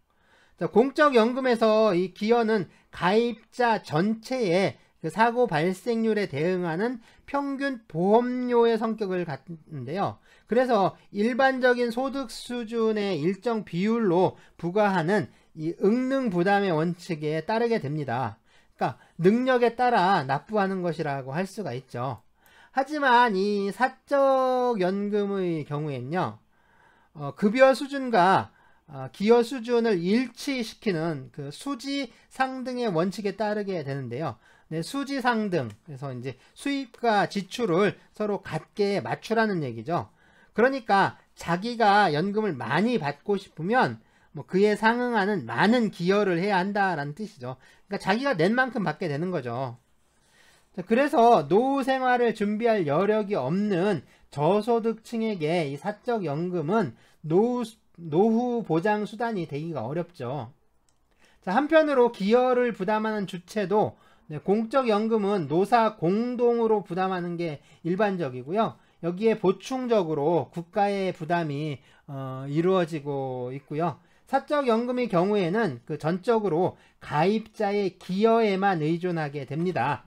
자, 공적연금에서 이 기여는 가입자 전체의 그 사고 발생률에 대응하는 평균 보험료의 성격을 갖는데요. 그래서 일반적인 소득 수준의 일정 비율로 부과하는 이 응능부담의 원칙에 따르게 됩니다. 그러니까 능력에 따라 납부하는 것이라고 할 수가 있죠. 하지만 이 사적연금의 경우에는요, 급여 수준과 기여 수준을 일치시키는 그 수지상등의 원칙에 따르게 되는데요. 네, 수지상등. 그래서 이제 수입과 지출을 서로 같게 맞추라는 얘기죠. 그러니까 자기가 연금을 많이 받고 싶으면 뭐 그에 상응하는 많은 기여를 해야 한다라는 뜻이죠. 그러니까 자기가 낸 만큼 받게 되는 거죠. 그래서 노후 생활을 준비할 여력이 없는 저소득층에게 이 사적연금은 노후 보장 수단이 되기가 어렵죠. 자, 한편으로 기여를 부담하는 주체도 공적연금은 노사 공동으로 부담하는 게 일반적이고요. 여기에 보충적으로 국가의 부담이 이루어지고 있고요. 사적연금의 경우에는 그 전적으로 가입자의 기여에만 의존하게 됩니다.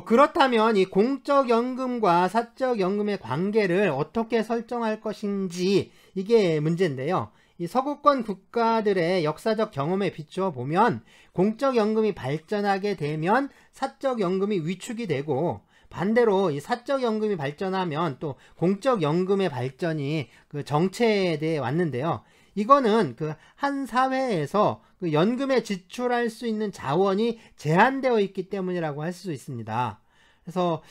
그렇다면 이 공적연금과 사적연금의 관계를 어떻게 설정할 것인지 이게 문제인데요. 이 서구권 국가들의 역사적 경험에 비추어 보면 공적연금이 발전하게 되면 사적연금이 위축이 되고 반대로 이 사적연금이 발전하면 또 공적연금의 발전이 그 정체되어 왔는데요. 이거는 그 한 사회에서 그 연금에 지출할 수 있는 자원이 제한되어 있기 때문이라고 할 수 있습니다. 그래서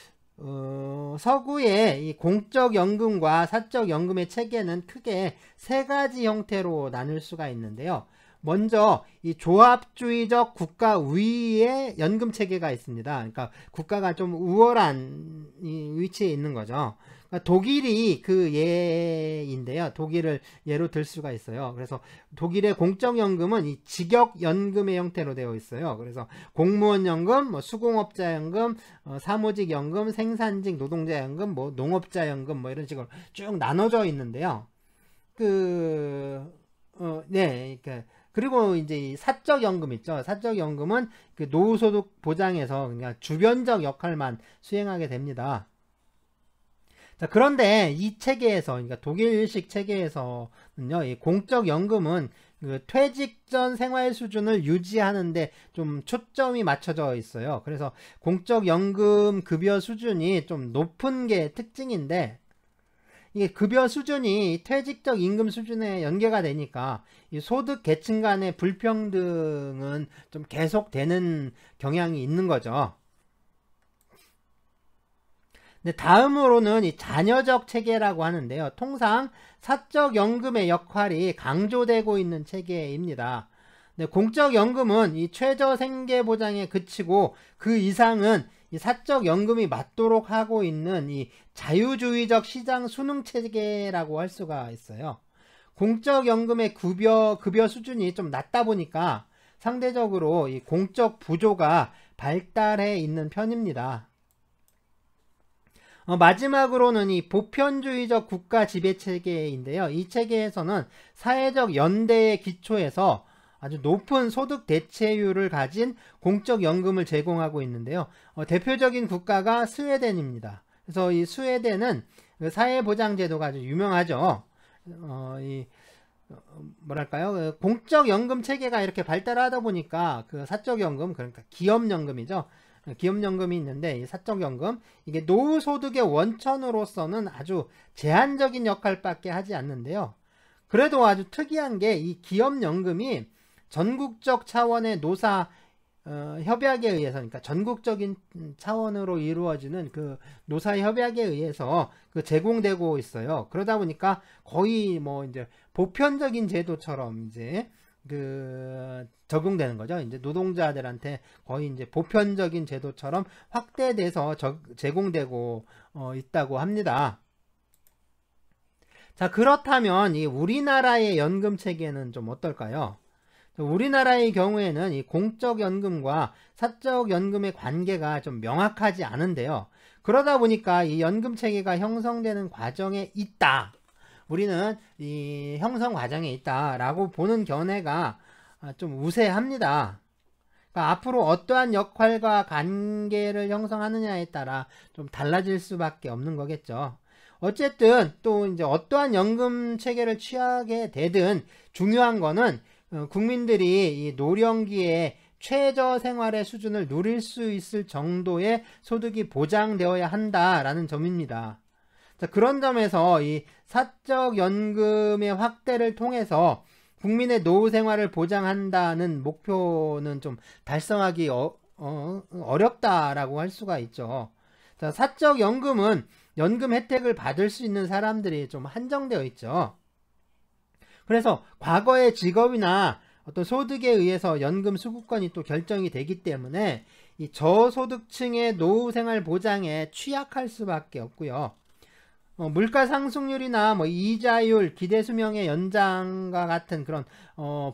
서구의 이 공적연금과 사적연금의 체계는 크게 세 가지 형태로 나눌 수가 있는데요. 먼저 이 조합주의적 국가 우위의 연금 체계가 있습니다. 그러니까 국가가 좀 우월한 위치에 있는 거죠. 그러니까 독일이 그 예인데요. 독일을 예로 들 수가 있어요. 그래서 독일의 공적연금은 이 직역연금의 형태로 되어 있어요. 그래서 공무원연금, 뭐 수공업자연금, 사무직연금, 생산직 노동자연금, 뭐 농업자연금 뭐 이런 식으로 쭉 나눠져 있는데요. 네, 그리고 이제 이 사적연금 있죠. 사적연금은 그 노후소득 보장에서 그냥 주변적 역할만 수행하게 됩니다. 자, 그런데 이 체계에서, 그러니까 독일식 체계에서는요, 이 공적연금은 그 퇴직 전 생활 수준을 유지하는데 좀 초점이 맞춰져 있어요. 그래서 공적연금 급여 수준이 좀 높은 게 특징인데, 이게 급여 수준이 퇴직적 임금 수준에 연계가 되니까 이 소득 계층 간의 불평등은 좀 계속되는 경향이 있는 거죠. 네, 다음으로는 이 자녀적 체계라고 하는데요. 통상 사적연금의 역할이 강조되고 있는 체계입니다. 네, 공적연금은 이 최저 생계보장에 그치고 그 이상은 이 사적연금이 맞도록 하고 있는 이 자유주의적 시장 순응 체계라고 할 수가 있어요. 공적연금의 급여 수준이 좀 낮다 보니까 상대적으로 이 공적 부조가 발달해 있는 편입니다. 마지막으로는 이 보편주의적 국가 지배 체계인데요. 이 체계에서는 사회적 연대의 기초에서 아주 높은 소득 대체율을 가진 공적연금을 제공하고 있는데요. 대표적인 국가가 스웨덴입니다. 그래서 이 스웨덴은 그 사회보장제도가 아주 유명하죠. 뭐랄까요? 공적연금 체계가 이렇게 발달하다 보니까 그 사적연금, 그러니까 기업연금이죠. 기업연금이 있는데 이 사적연금, 이게 노후소득의 원천으로서는 아주 제한적인 역할밖에 하지 않는데요. 그래도 아주 특이한 게 이 기업연금이 전국적 차원의 노사 협약에 의해서, 그러니까 전국적인 차원으로 이루어지는 그 노사 협약에 의해서 그 제공되고 있어요. 그러다 보니까 거의 뭐 이제 보편적인 제도처럼 이제 그 적용되는 거죠. 이제 노동자들한테 거의 이제 보편적인 제도처럼 확대돼서 제공되고 있다고 합니다. 자, 그렇다면 이 우리나라의 연금 체계는 좀 어떨까요? 우리나라의 경우에는 이 공적연금과 사적연금의 관계가 좀 명확하지 않은데요. 그러다 보니까 이 연금 체계가 형성되는 과정에 있다. 우리는 이 형성 과정에 있다라고 보는 견해가 좀 우세합니다. 그러니까 앞으로 어떠한 역할과 관계를 형성하느냐에 따라 좀 달라질 수밖에 없는 거겠죠. 어쨌든 또 이제 어떠한 연금 체계를 취하게 되든 중요한 거는 국민들이 이 노령기에 최저 생활의 수준을 누릴 수 있을 정도의 소득이 보장되어야 한다라는 점입니다. 자, 그런 점에서 이 사적연금의 확대를 통해서 국민의 노후 생활을 보장한다는 목표는 좀 달성하기 어렵다라고 할 수가 있죠. 자, 사적연금은 연금 혜택을 받을 수 있는 사람들이 좀 한정되어 있죠. 그래서 과거의 직업이나 어떤 소득에 의해서 연금 수급권이 또 결정이 되기 때문에 이 저소득층의 노후 생활 보장에 취약할 수밖에 없고요. 물가 상승률이나 뭐 이자율, 기대 수명의 연장과 같은 그런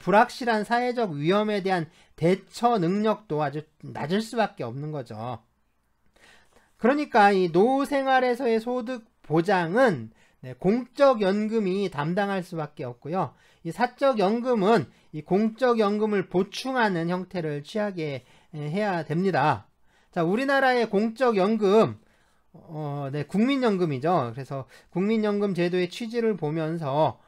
불확실한 사회적 위험에 대한 대처 능력도 아주 낮을 수밖에 없는 거죠. 그러니까 이 노후 생활에서의 소득 보장은 공적연금이 담당할 수밖에 없고요. 이 사적연금은 이 공적연금을 보충하는 형태를 취하게 해야 됩니다. 자, 우리나라의 공적연금, 국민연금이죠. 그래서 국민연금 제도의 취지를 보면서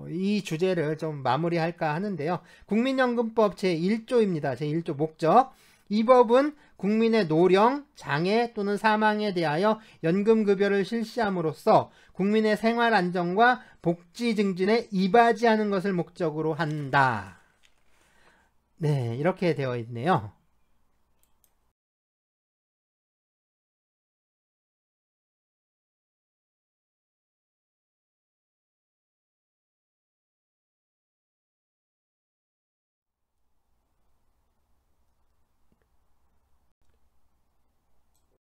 이 주제를 좀 마무리할까 하는데요. 국민연금법 제1조입니다. 제1조 목적. 이 법은 국민의 노령, 장애 또는 사망에 대하여 연금급여를 실시함으로써 국민의 생활 안정과 복지 증진에 이바지하는 것을 목적으로 한다. 네, 이렇게 되어 있네요.